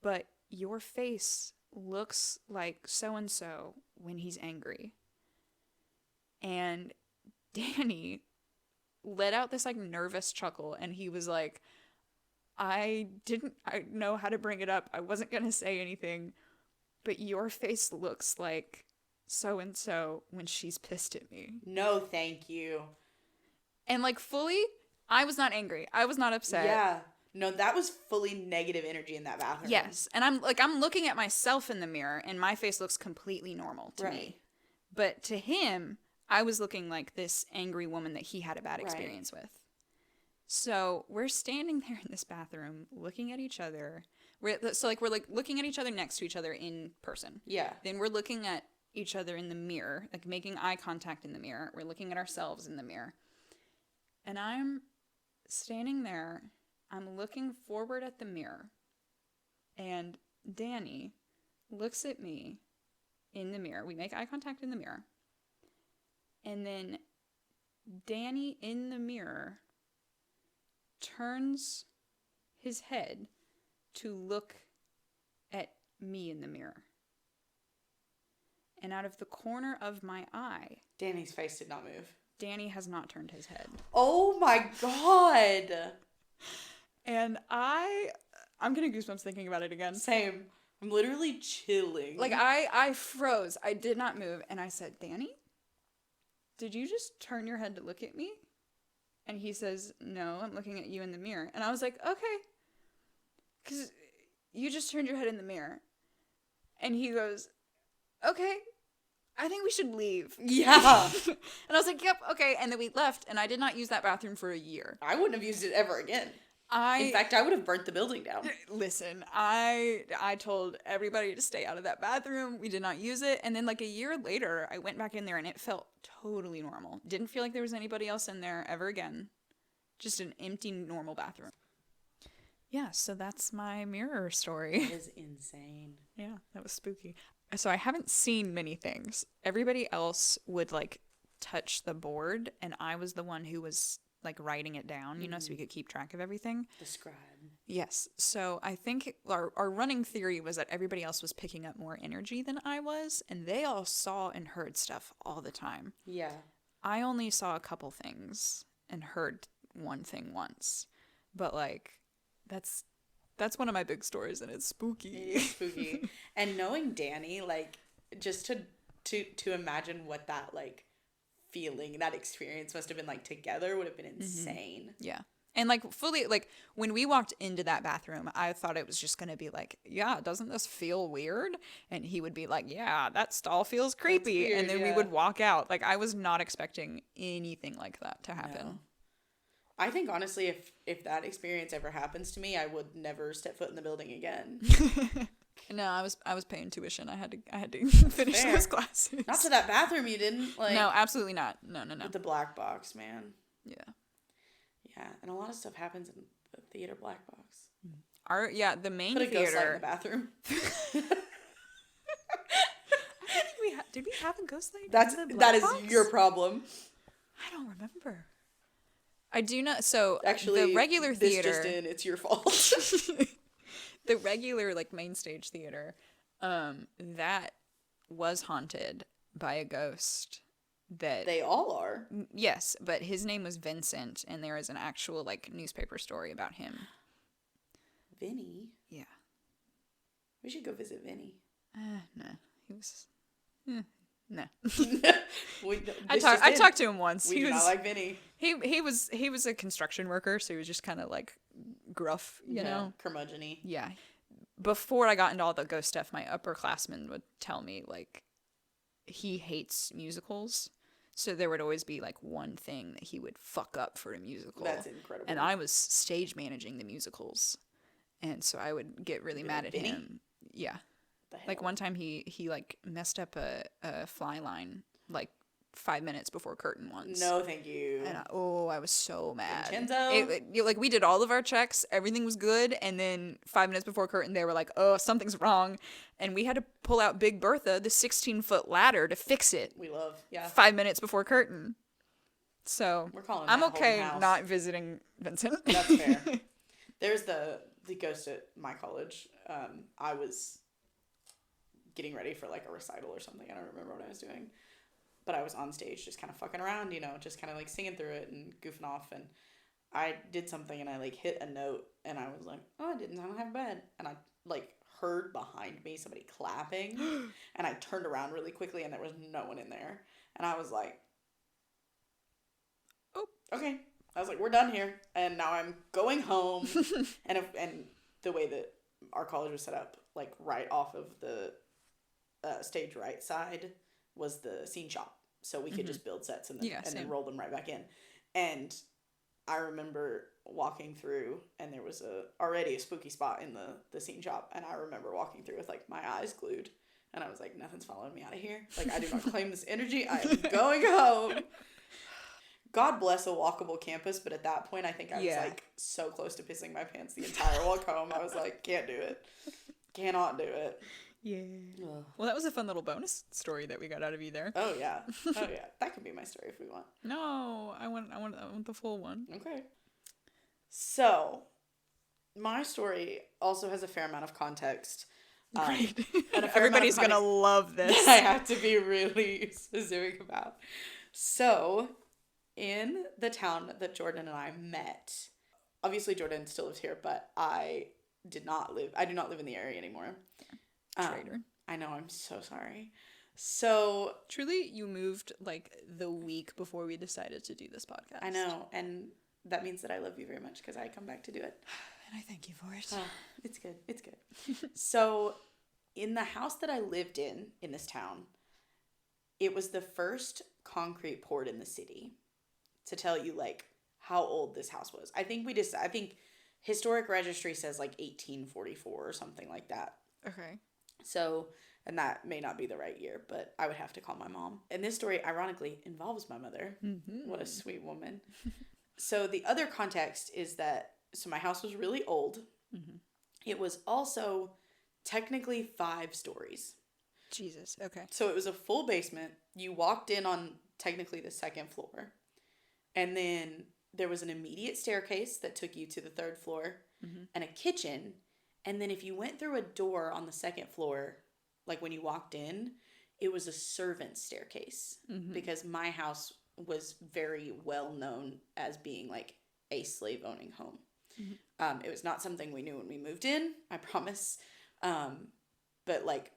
but your face looks like so-and-so when he's angry. And Danny let out this like nervous chuckle, and he was like, I know how to bring it up. I wasn't going to say anything, but your face looks like so and so when she's pissed at me. No, thank you. And like fully, I was not angry. I was not upset. Yeah. No, that was fully negative energy in that bathroom. Yes. And I'm looking at myself in the mirror, and my face looks completely normal to me. But to him, I was looking like this angry woman that he had a bad experience with. So we're standing there in this bathroom looking at each other. We're looking at each other next to each other in person. Yeah. Then we're looking at each other in the mirror, like making eye contact in the mirror. We're looking at ourselves in the mirror. And I'm standing there. I'm looking forward at the mirror. And Danny looks at me in the mirror. We make eye contact in the mirror. And then Danny in the mirror turns his head to look at me in the mirror. And out of the corner of my eye, Danny's face did not move. Danny has not turned his head. Oh my God. And I'm getting goosebumps thinking about it again. Same. I'm literally chilling. Like I froze. I did not move. And I said, Danny, did you just turn your head to look at me? And he says, no, I'm looking at you in the mirror. And I was like, okay. Because you just turned your head in the mirror. And he goes, okay, I think we should leave. Yeah. And I was like, yep, okay. And then we left, and I did not use that bathroom for a year. I wouldn't have used it ever again. In fact, I would have burnt the building down. Listen, I told everybody to stay out of that bathroom. We did not use it. And then like a year later, I went back in there and it felt totally normal. Didn't feel like there was anybody else in there ever again. Just an empty, normal bathroom. Yeah, so that's my mirror story. That is insane. Yeah, that was spooky. So I haven't seen many things. Everybody else would like touch the board, and I was the one who was like writing it down, you know, so we could keep track of everything. The scribe. Yes. So I think our running theory was that everybody else was picking up more energy than I was, and they all saw and heard stuff all the time. Yeah. I only saw a couple things and heard one thing once. But like that's one of my big stories, and it's spooky. It is spooky. And knowing Danny, like just to imagine what that like feeling, that experience must have been like together would have been insane. Mm-hmm. Yeah. And like fully, like when we walked into that bathroom, I thought it was just going to be like, yeah, doesn't this feel weird? And he would be like, yeah, that stall feels creepy. Weird, and then we would walk out. Like I was not expecting anything like that to happen. No. I think honestly, if that experience ever happens to me, I would never step foot in the building again. No, I was paying tuition. I had to finish Fair. those classes. Not to that bathroom you didn't. Like, no, absolutely not. No. With the black box, man. Yeah. Yeah, and a lot of stuff happens in the theater black box. The main Put a ghost light in theater. the bathroom. Did we have a ghost light? That is your problem. I don't remember. I do not. So actually, the regular theater. This just in, it's your fault. The regular like main stage theater, that was haunted by a ghost. That they all are. Yes, but his name was Vincent, and there is an actual like newspaper story about him. Vinny? Yeah. We should go visit Vinny. No, he was. No. I talked to him once. We do not like Vinny. He was a construction worker, so he was just kind of like gruff, you know, curmudgeon-y. Yeah. Before I got into all the ghost stuff, my upperclassmen would tell me like he hates musicals. So there would always be like one thing that he would fuck up for a musical. That's incredible. And I was stage managing the musicals. And so I would get really mad at him. Yeah. Like one time he like messed up a fly line like 5 minutes before curtain once. No, thank you. And I was so mad. Vincenzo. Like we did all of our checks, everything was good, and then 5 minutes before curtain they were like, oh, something's wrong, and we had to pull out Big Bertha, the 16-foot ladder, to fix it. 5 minutes before curtain. So we're calling I'm that okay house. not visiting Vincent. That's fair. There's the ghost at my college. I was getting ready for like a recital or something. I don't remember what I was doing. but I was on stage just kind of fucking around, just kind of like singing through it and goofing off. And I did something and I like hit a note and I was like, oh, it didn't sound half bad. And I like heard behind me somebody clapping and I turned around really quickly and there was no one in there. And I was like, oh, okay. I was like, we're done here. And now I'm going home. and the way that our college was set up, like right off of the stage right side was the scene shop. So we could just build sets and then roll them right back in. And I remember walking through and there was already a spooky spot in the scene shop. And I remember walking through with like my eyes glued. And I was like, nothing's following me out of here. Like, I do not claim this energy. I am going home. God bless a walkable campus, but at that point, I think I was like so close to pissing my pants the entire walk home. I was like, can't do it. Cannot do it. Yeah. Ugh. Well, that was a fun little bonus story that we got out of you there. Oh yeah. Oh yeah. That could be my story if we want. No, I want the full one. Okay. So, my story also has a fair amount of context. Great. Everybody's going to love this. I have to be really specific about. So, in the town that Jordan and I met, obviously Jordan still lives here, but I do not live in the area anymore. Traitor. I know, I'm so sorry. So truly, you moved like the week before we decided to do this podcast. I know, and that means that I love you very much because I come back to do it. And I thank you for it. Oh, it's good. It's good. So, in the house that I lived in this town, it was the first concrete poured in the city. To tell you like how old this house was. I think historic registry says like 1844 or something like that. Okay. So, and that may not be the right year, but I would have to call my mom. And this story ironically involves my mother. Mm-hmm. What a sweet woman. So the other context is that my house was really old. Mm-hmm. It was also technically 5 stories. Jesus. Okay. So it was a full basement. You walked in on technically the 2nd floor. And then there was an immediate staircase that took you to the 3rd floor and a kitchen. And then if you went through a door on the 2nd floor, like when you walked in, it was a servant's staircase because my house was very well known as being like a slave owning home. It was not something we knew when we moved in, I promise. But like,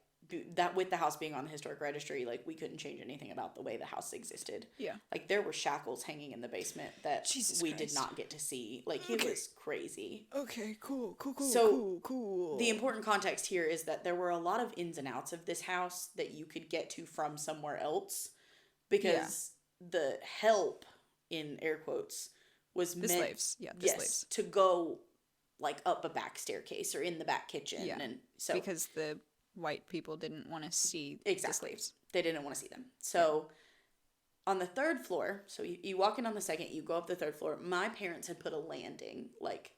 that with the house being on the historic registry, like we couldn't change anything about the way the house existed. Yeah. Like there were shackles hanging in the basement that we did not get to see. Like it was crazy. Okay, cool. So cool. The important context here is that there were a lot of ins and outs of this house that you could get to from somewhere else because the help, in air quotes, was the meant slaves. Yeah, the slaves. To go like up a back staircase or in the back kitchen. Yeah. And so because the white people didn't want to see the slaves. They didn't want to see them. So on the 3rd floor, so you walk in on the 2nd, you go up the 3rd floor. My parents had put a landing. Like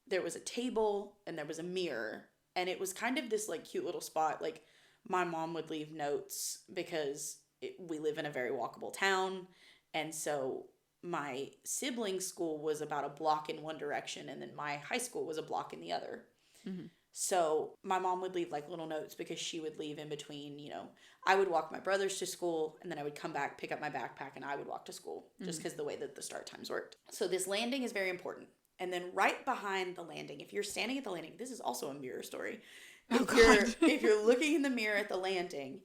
there was a table and there was a mirror. And it was kind of this like cute little spot. Like my mom would leave notes because we live in a very walkable town. And so my siblings' school was about a block in one direction. And then my high school was a block in the other. Mm-hmm. So my mom would leave like little notes because she would leave in between, I would walk my brothers to school and then I would come back, pick up my backpack and I would walk to school just because the way that the start times worked. So this landing is very important. And then right behind the landing, if you're standing at the landing, this is also a mirror story. If you're looking in the mirror at the landing,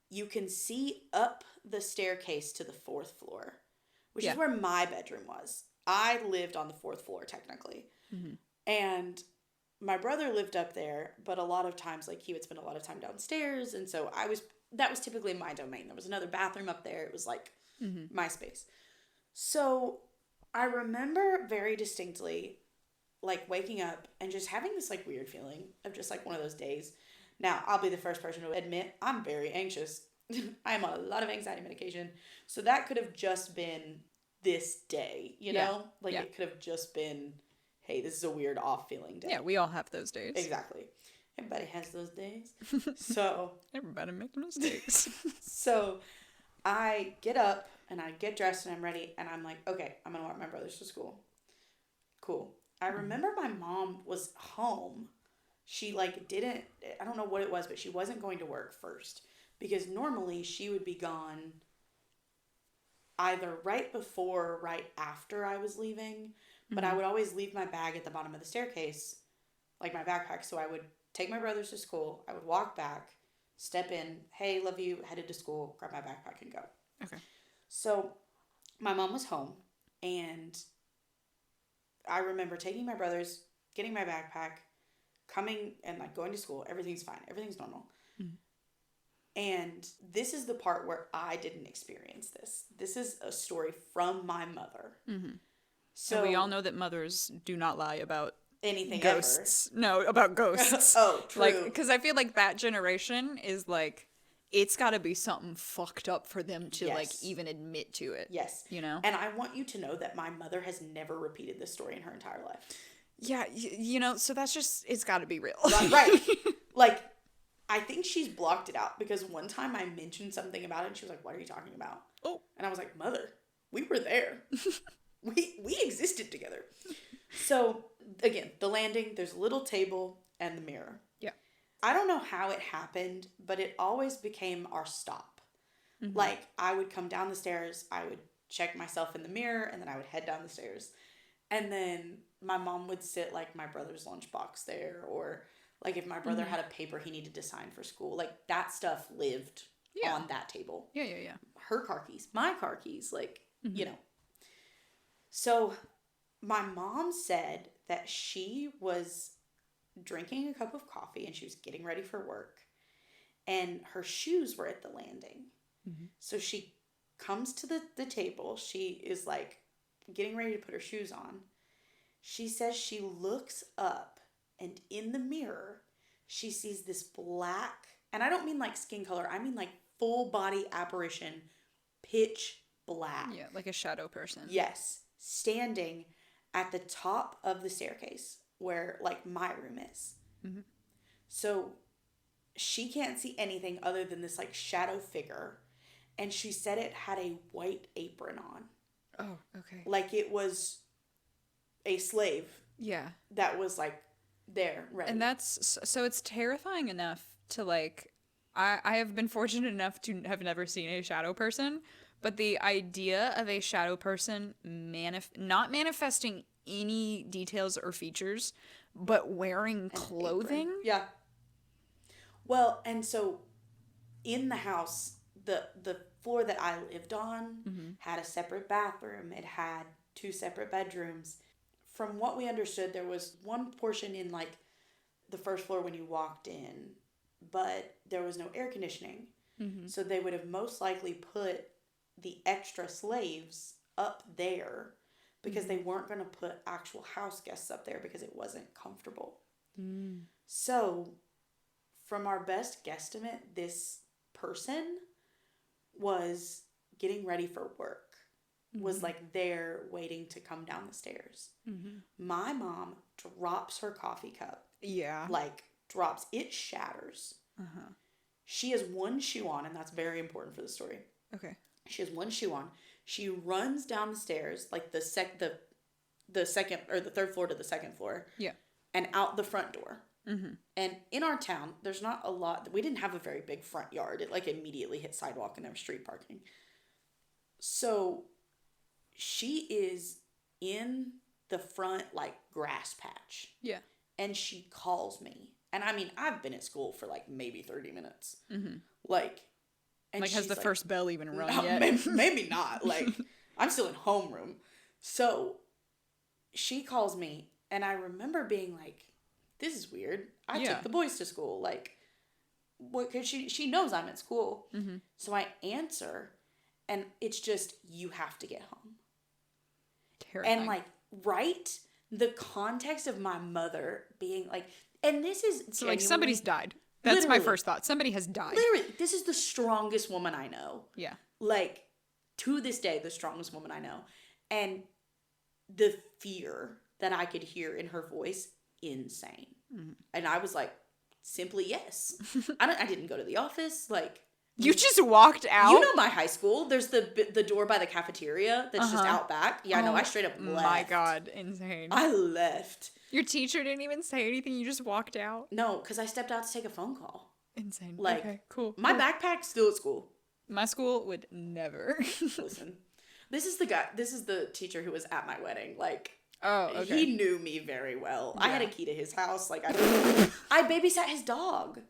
you can see up the staircase to the 4th floor, which is where my bedroom was. I lived on the 4th floor technically. Mm-hmm. And my brother lived up there, but a lot of times, like, he would spend a lot of time downstairs, and so that was typically my domain. There was another bathroom up there. It was, like, my space. So, I remember very distinctly, like, waking up and just having this, like, weird feeling of just, like, one of those days. Now, I'll be the first person to admit I'm very anxious. I'm on a lot of anxiety medication. So, that could have just been this day, you know? Like, it could have just been, hey, this is a weird off feeling day. Yeah, we all have those days. Exactly. Everybody has those days. So everybody makes mistakes. So I get up and I get dressed and I'm ready and I'm like, okay, I'm gonna walk my brothers to school. Cool. I remember my mom was home. She like didn't, I don't know what it was, but she wasn't going to work first because normally she would be gone either right before or right after I was leaving, but I would always leave my bag at the bottom of the staircase, like my backpack. So I would take my brothers to school. I would walk back, step in, hey, love you, headed to school, grab my backpack and go. Okay. So my mom was home, and I remember taking my brothers, getting my backpack, coming and like going to school. Everything's fine. Everything's normal. And this is the part where I didn't experience this. This is a story from my mother. So and we all know that mothers do not lie about anything ghosts. Ever. No, about ghosts. Oh, true. Like, because I feel like that generation is like, it's got to be something fucked up for them to like even admit to it. Yes. You know? And I want you to know that my mother has never repeated this story in her entire life. Yeah, you know, so that's just, it's got to be real. Right. Like, I think she's blocked it out because one time I mentioned something about it and she was like, what are you talking about? Oh. And I was like, Mother, we were there. we existed together. So, again, the landing, there's a little table and the mirror. Yeah. I don't know how it happened, but it always became our stop. Like, I would come down the stairs, I would check myself in the mirror, and then I would head down the stairs. And then my mom would sit, like, my brother's lunchbox there, or... like, if my brother had a paper he needed to sign for school, like, that stuff lived on that table. Yeah. Her car keys, my car keys, like, you know. So, my mom said that she was drinking a cup of coffee and she was getting ready for work. And her shoes were at the landing. So, she comes to the table. She is, like, getting ready to put her shoes on. She says she looks up. And in the mirror, she sees this black, and I don't mean like skin color, I mean like full body apparition, pitch black. Yeah, like a shadow person. Yes. Standing at the top of the staircase where like my room is. So she can't see anything other than this like shadow figure. And she said it had a white apron on. Oh, okay. Like it was a slave. Yeah. That was like, there, right. And that's so it's terrifying enough to like I have been fortunate enough to have never seen a shadow person, but the idea of a shadow person not manifesting any details or features but wearing clothing. Yeah. Well, and so in the house, the floor that I lived on had a separate bathroom. It had 2 separate bedrooms. From what we understood, there was one portion in, like, the first floor when you walked in, but there was no air conditioning. So they would have most likely put the extra slaves up there because they weren't going to put actual house guests up there because it wasn't comfortable. So, from our best guesstimate, this person was getting ready for work. Was like there waiting to come down the stairs. My mom drops her coffee cup. Yeah. Like drops, it shatters. She has one shoe on, and that's very important for the story. Okay. She has one shoe on. She runs down the stairs, like the second or the third floor to the second floor. Yeah. And out the front door. And in our town, there's not a lot. We didn't have a very big front yard. It like immediately hit sidewalk and there was street parking. So she is in the front, like, grass patch. Yeah. And she calls me. And, I mean, I've been at school for, like, maybe 30 minutes. Like, and like, has the first bell even rung yet? Maybe not. Like, I'm still in homeroom. So, she calls me, and I remember being like, this is weird. I took the boys to school. Like, what? Because she knows I'm at school. So, I answer, and it's just, you have to get home. Terrifying. And, like, right? The context of my mother being, like... And this is so, like, somebody's died. That's my first thought. Somebody has died. Literally, this is the strongest woman I know. Yeah. Like, to this day, the strongest woman I know. And the fear that I could hear in her voice, insane. And I was like, simply yes. I didn't go to the office. Like... You just walked out? You know my high school. There's the door by the cafeteria that's just out back. Yeah, no, I straight up left. My God, insane. I left. Your teacher didn't even say anything. You just walked out? No, because I stepped out to take a phone call. Insane. Like, okay, cool. My backpack's still at school. My school would never. Listen. This is the teacher who was at my wedding. Like, Oh, okay. he knew me very well. Yeah. I had a key to his house. Like, I babysat his dog.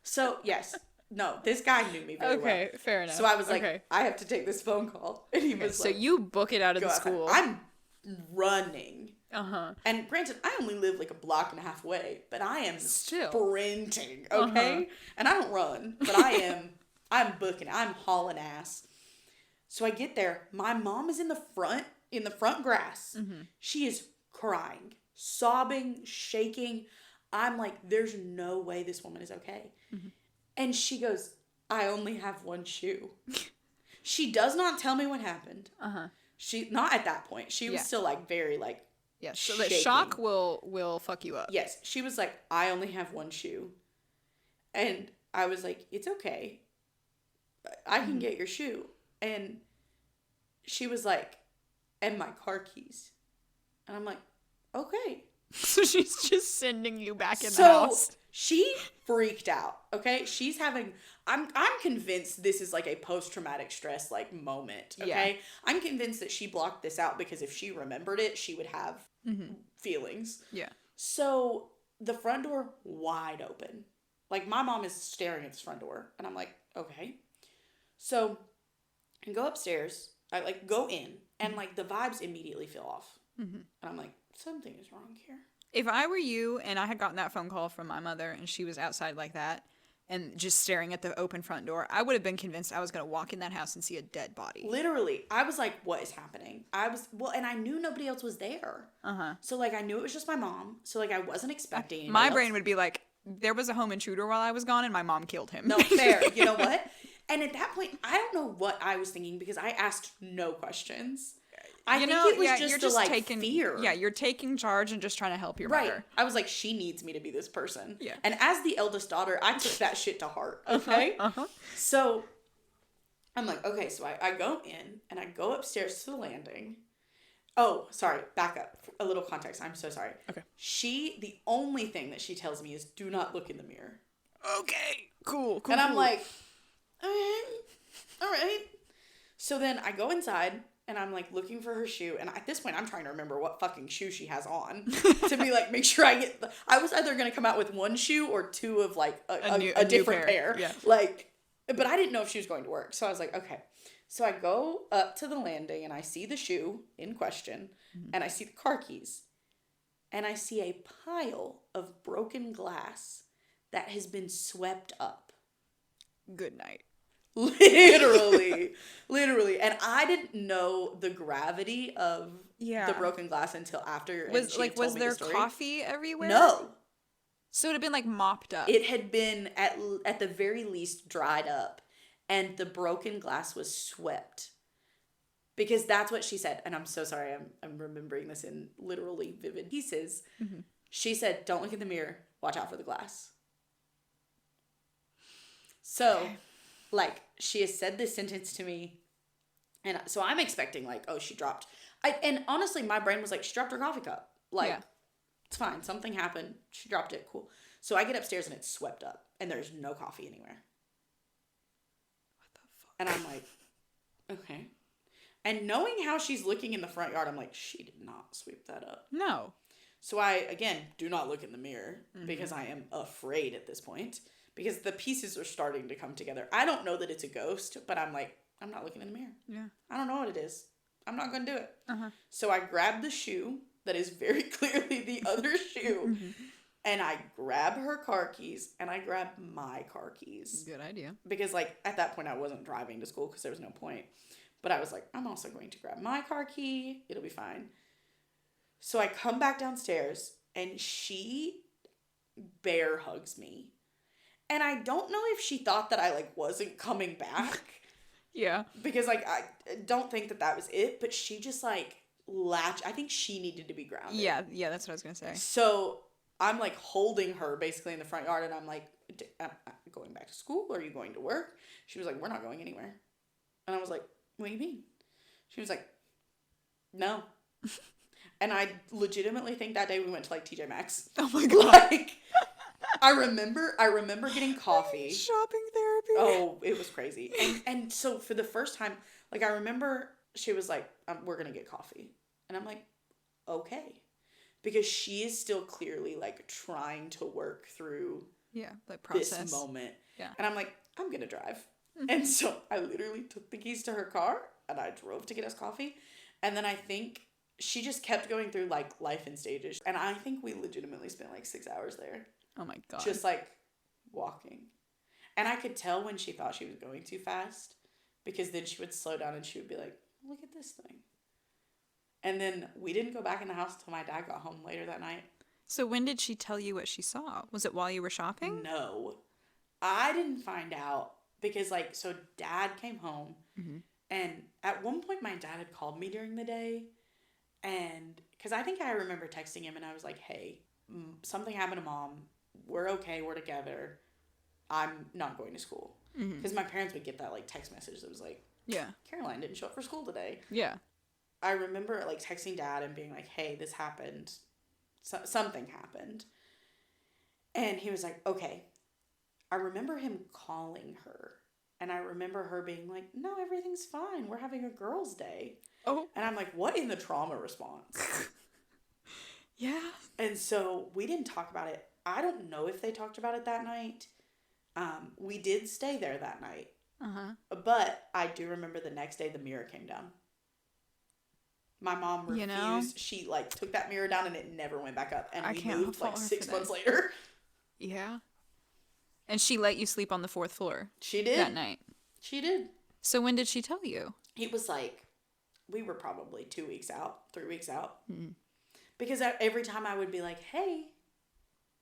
So, yes. No, this guy knew me very well. Okay, fair enough. So I was like, okay. I have to take this phone call. And he was So like, you book it out of go the outside. school. I'm running. Uh-huh. And granted, I only live like a block and a half away, but I am Still. sprinting, okay? And I don't run, but I'm booking, I'm hauling ass. So I get there, my mom is in the front grass. She is crying, sobbing, shaking. I'm like, there's no way this woman is okay. And she goes, I only have one shoe. She does not tell me what happened. She, not at that point. She was still like very like, Yeah, so the shaking. shock will fuck you up. Yes. She was like, I only have one shoe. And I was like, it's okay. I can get your shoe. And she was like, and my car keys. And I'm like, okay. So she's just sending you back in the So house. she freaked out. Okay. She's having, I'm convinced this is like a post-traumatic stress like moment. Okay. Yeah. I'm convinced that she blocked this out because if she remembered it, she would have feelings. Yeah. So the front door wide open. Like my mom is staring at this front door and I'm like, okay. So I go upstairs. I like go in and like the vibes immediately feel off. And I'm like, something is wrong here. If I were you and I had gotten that phone call from my mother and she was outside like that and just staring at the open front door, I would have been convinced I was going to walk in that house and see a dead body. Literally. I was like, what is happening? And I knew nobody else was there. So like I knew it was just my mom. So like I wasn't expecting anybody My else. brain would be like, there was a home intruder while I was gone and my mom killed him. No, fair. You know what? And at that point, I don't know what I was thinking because I asked no questions. I think it was just fear. Yeah, you're taking charge and just trying to help your mother. I was like, she needs me to be this person. Yeah. And as the eldest daughter, I took that shit to heart. Okay? So I'm like, okay, so I go in and I go upstairs to the landing. Oh, sorry, back up. A little context. I'm so sorry. Okay. The only thing that she tells me is do not look in the mirror. Okay, cool. And I'm like, all right. So then I go inside and I'm like looking for her shoe. And at this point, I'm trying to remember what fucking shoe she has on to be like, make sure I was either going to come out with one shoe or two of like a different pair. Yeah. Like, but I didn't know if she was going to work. So I was like, okay. So I go up to the landing and I see the shoe in question and I see the car keys and I see a pile of broken glass that has been swept up. Good night. Literally. And I didn't know the gravity of the broken glass until after. Was there coffee everywhere? No. So it had been like mopped up. It had been at the very least dried up, and the broken glass was swept. Because that's what she said, and I'm so sorry. I'm remembering this in literally vivid pieces. She said, "Don't look in the mirror. Watch out for the glass." So. Okay. Like, she has said this sentence to me, and so I'm expecting, like, oh, she dropped. And honestly, my brain was like, she dropped her coffee cup. Like, it's fine. Something happened. She dropped it. Cool. So I get upstairs, and it's swept up, and there's no coffee anywhere. What the fuck? And I'm like, okay. And knowing how she's looking in the front yard, I'm like, she did not sweep that up. No. So I, again, do not look in the mirror, because I am afraid at this point. Because the pieces are starting to come together. I don't know that it's a ghost, but I'm like, I'm not looking in the mirror. Yeah. I don't know what it is. I'm not going to do it. So I grab the shoe that is very clearly the other shoe, and I grab her car keys, and I grab my car keys. Good idea. Because, like, at that point, I wasn't driving to school because there was no point. But I was like, I'm also going to grab my car key. It'll be fine. So I come back downstairs, and she bear hugs me. And I don't know if she thought that I, like, wasn't coming back. Yeah. Because, like, I don't think that was it. But she just, like, I think she needed to be grounded. Yeah, that's what I was going to say. So I'm, like, holding her basically in the front yard. And I'm like, am I going back to school? Are you going to work? She was like, we're not going anywhere. And I was like, what do you mean? She was like, no. And I legitimately think that day we went to, like, TJ Maxx. Oh, my God. Like... I remember getting coffee. Shopping therapy. Oh, it was crazy. And so for the first time, like I remember she was like, we're going to get coffee. And I'm like, okay. Because she is still clearly, like, trying to work through like process. this moment. Yeah. And I'm like, I'm going to drive. And so I literally took the keys to her car and I drove to get us coffee. And then I think she just kept going through, like, life in stages. And I think we legitimately spent, like, 6 hours there. Oh, my God. Just, like, walking. And I could tell when she thought she was going too fast. Because then she would slow down and she would be like, look at this thing. And then we didn't go back in the house until my dad got home later that night. So when did she tell you what she saw? Was it while you were shopping? No. I didn't find out because, like, so Dad came home. Mm-hmm. And at one point my dad had called me during the day. And because I think I remember texting him and I was like, hey, something happened to Mom. We're okay. We're together. I'm not going to school. Because my parents would get that, like, text message that was like, yeah, Caroline didn't show up for school today. Yeah. I remember, like, texting Dad and being like, hey, this happened. Something happened. And he was like, okay. I remember him calling her. And I remember her being like, no, everything's fine. We're having a girls' day. Oh. And I'm like, what in the trauma response? Yeah. And so we didn't talk about it. I don't know if they talked about it that night. We did stay there that night. Uh-huh. But I do remember the next day the mirror came down. My mom refused. You know? She, like, took that mirror down and it never went back up. And we moved, like, 6 months later. Yeah. And she let you sleep on the 4th floor. She did. That night. She did. So when did she tell you? It was like, we were probably 2 weeks out, 3 weeks out. Mm-hmm. Because every time I would be like, hey.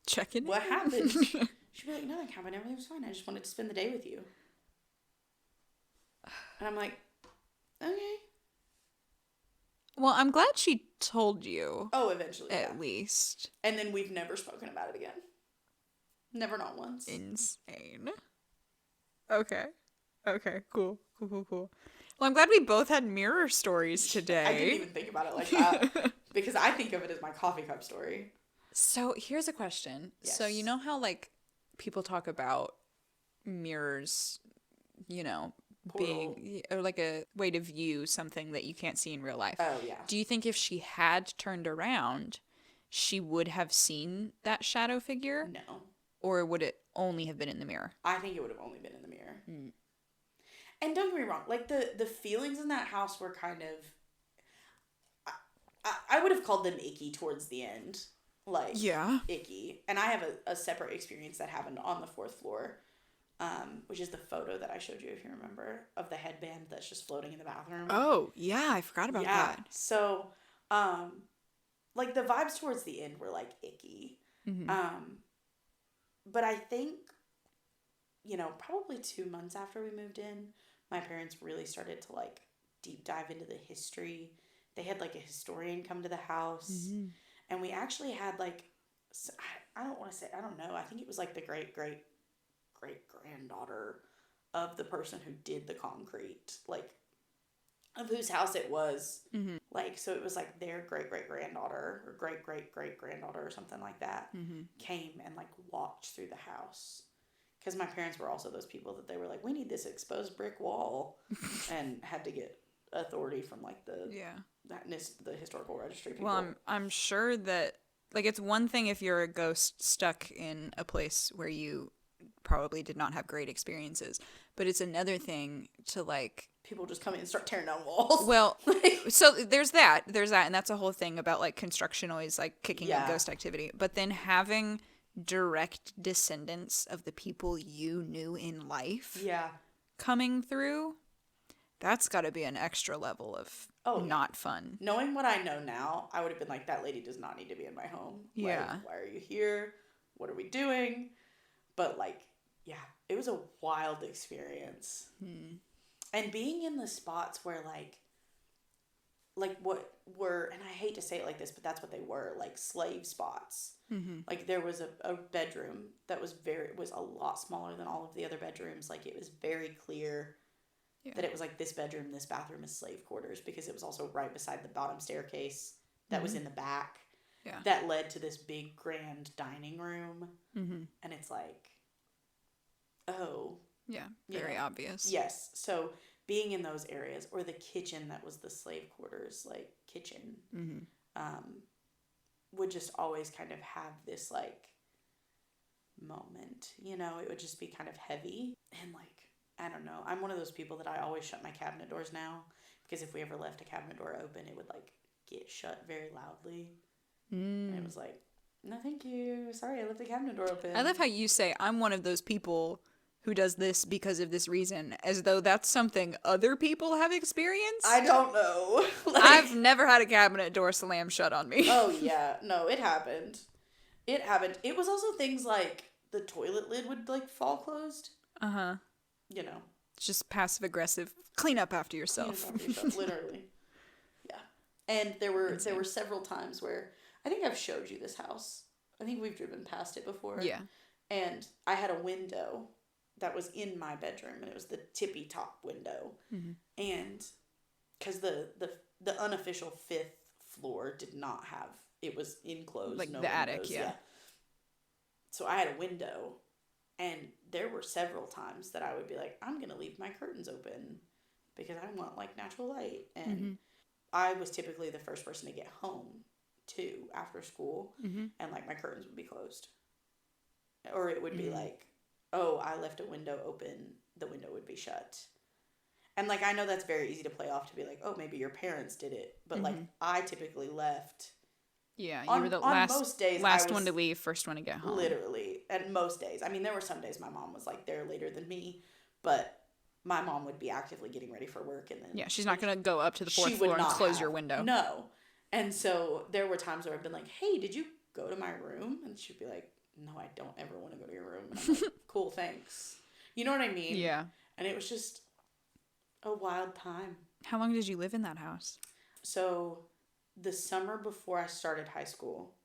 Checking what happened? She'd be like, nothing happened. Everything was fine. I just wanted to spend the day with you. And I'm like, okay. Well, I'm glad she told you. Oh, eventually. At least. And then we've never spoken about it again. Never, not once. Insane. Okay. Okay, cool. Well, I'm glad we both had mirror stories today. I didn't even think about it like that. Because I think of it as my coffee cup story. So, here's a question. Yes. So, you know how, like, people talk about mirrors, you know, being, or like a way to view something that you can't see in real life. Oh, yeah. Do you think if she had turned around, she would have seen that shadow figure? No. Or would it only have been in the mirror? I think it would have only been in the mirror. Mm. And don't get me wrong, like, the feelings in that house were kind of, I would have called them icky towards the end. Like, yeah. Icky. And I have a separate experience that happened on the 4th floor. Which is the photo that I showed you, if you remember, of the headband that's just floating in the bathroom. Oh, yeah, I forgot about that. So, like, the vibes towards the end were, like, icky. Mm-hmm. But I think, you know, probably 2 months after we moved in, my parents really started to, like, deep dive into the history. They had, like, a historian come to the house. Mm-hmm. And we actually had, like, I don't want to say, I don't know. I think it was, like, the great-great-great-granddaughter of the person who did the concrete, like, of whose house it was. Mm-hmm. Like, so it was, like, their great-great-granddaughter or great-great-great-granddaughter or something like that came and, like, walked through the house. Because my parents were also those people that they were like, we need this exposed brick wall, and had to get authority from, like, the historical registry people. Well, I'm sure that, like, it's one thing if you're a ghost stuck in a place where you probably did not have great experiences, but it's another thing to, like, people just come in and start tearing down walls. Well, so there's that, and that's a whole thing about, like, construction always, like, kicking up ghost activity, but then having direct descendants of the people you knew in life coming through, that's got to be an extra level of not fun. Knowing what I know now, I would have been like, that lady does not need to be in my home. Yeah. Like, why are you here? What are we doing? But, like, yeah, it was a wild experience. And being in the spots where, like what were, and I hate to say it like this, but that's what they were, like, slave spots. Mm-hmm. Like, there was a bedroom that was a lot smaller than all of the other bedrooms. Like, it was very clear that it was like, this bedroom, this bathroom is slave quarters, because it was also right beside the bottom staircase that was in the back that led to this big grand dining room. Mm-hmm. And it's like, oh. Yeah, very obvious. Yes. So being in those areas, or the kitchen that was the slave quarters, like, kitchen, would just always kind of have this, like, moment, you know? It would just be kind of heavy. And, like, I don't know. I'm one of those people that I always shut my cabinet doors now, because if we ever left a cabinet door open, it would, like, get shut very loudly. And it was like, no, thank you. Sorry, I left the cabinet door open. I love how you say, I'm one of those people who does this because of this reason, as though that's something other people have experienced. I don't know. Like, I've never had a cabinet door slam shut on me. Oh, yeah. No, it happened. It happened. It was also things like the toilet lid would, like, fall closed. Uh-huh. You know. It's just passive-aggressive. Clean up after yourself. Clean up after yourself, literally. Yeah. And there were several times where, I think I've showed you this house. I think we've driven past it before. Yeah. And I had a window that was in my bedroom, and it was the tippy top window. And because the unofficial 5th floor did not have, it was enclosed, like no the windows. attic, yeah. So I had a window, and there were several times that I would be like, I'm gonna leave my curtains open because I want, like, natural light. And I was typically the first person to get home too after school, and, like, my curtains would be closed, or it would be like, oh, I left a window open, the window would be shut. And, like, I know that's very easy to play off to be like, oh, maybe your parents did it. But, like, I typically left. Yeah, you were the last, most days, last one to leave, first one to get home. Literally. And most days. I mean, there were some days my mom was, like, there later than me. But my mom would be actively getting ready for work. And then Yeah, she's not going to go up to the 4th floor and close your window. No. And so there were times where I've been like, hey, did you go to my room? And she'd be like, no, I don't ever want to go to your room. And I'm like, cool, thanks. You know what I mean? Yeah. And it was just a wild time. How long did you live in that house? So the summer before I started high school,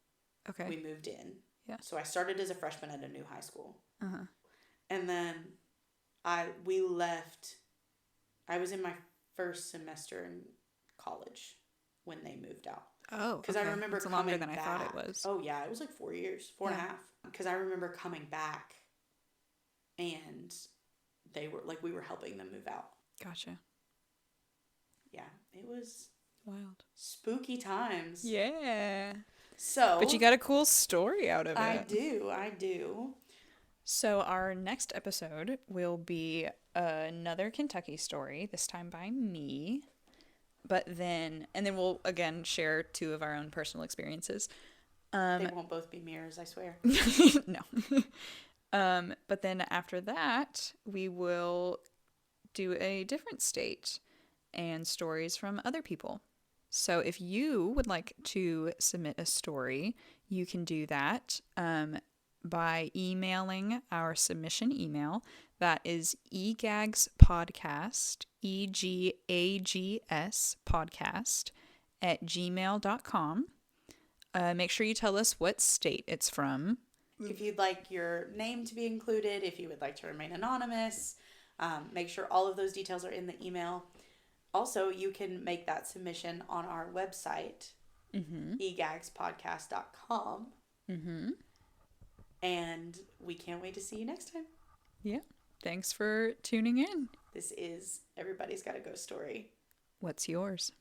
we moved in. Yeah. So I started as a freshman at a new high school. Uh-huh. And then we left. I was in my first semester in college when they moved out. Oh, because I remember it's coming longer than back. I thought it was. Oh yeah, it was like 4 years, 4.5. Because I remember coming back, and they were like, we were helping them move out. Gotcha. Yeah, it was wild, spooky times. Yeah. So, but you got a cool story out of it. I do. So our next episode will be another Kentucky story, this time by me. But then we'll again share 2 of our own personal experiences. They won't both be mirrors, I swear. No. But then after that, we will do a different state and stories from other people. So if you would like to submit a story, you can do that by emailing our submission email. That is egagspodcast, EGAGS podcast @gmail.com. Make sure you tell us what state it's from. If you'd like your name to be included, if you would like to remain anonymous, make sure all of those details are in the email. Also, you can make that submission on our website, egagspodcast.com. And we can't wait to see you next time. Yeah. Thanks for tuning in. This is Everybody's Got a Ghost Story. What's yours?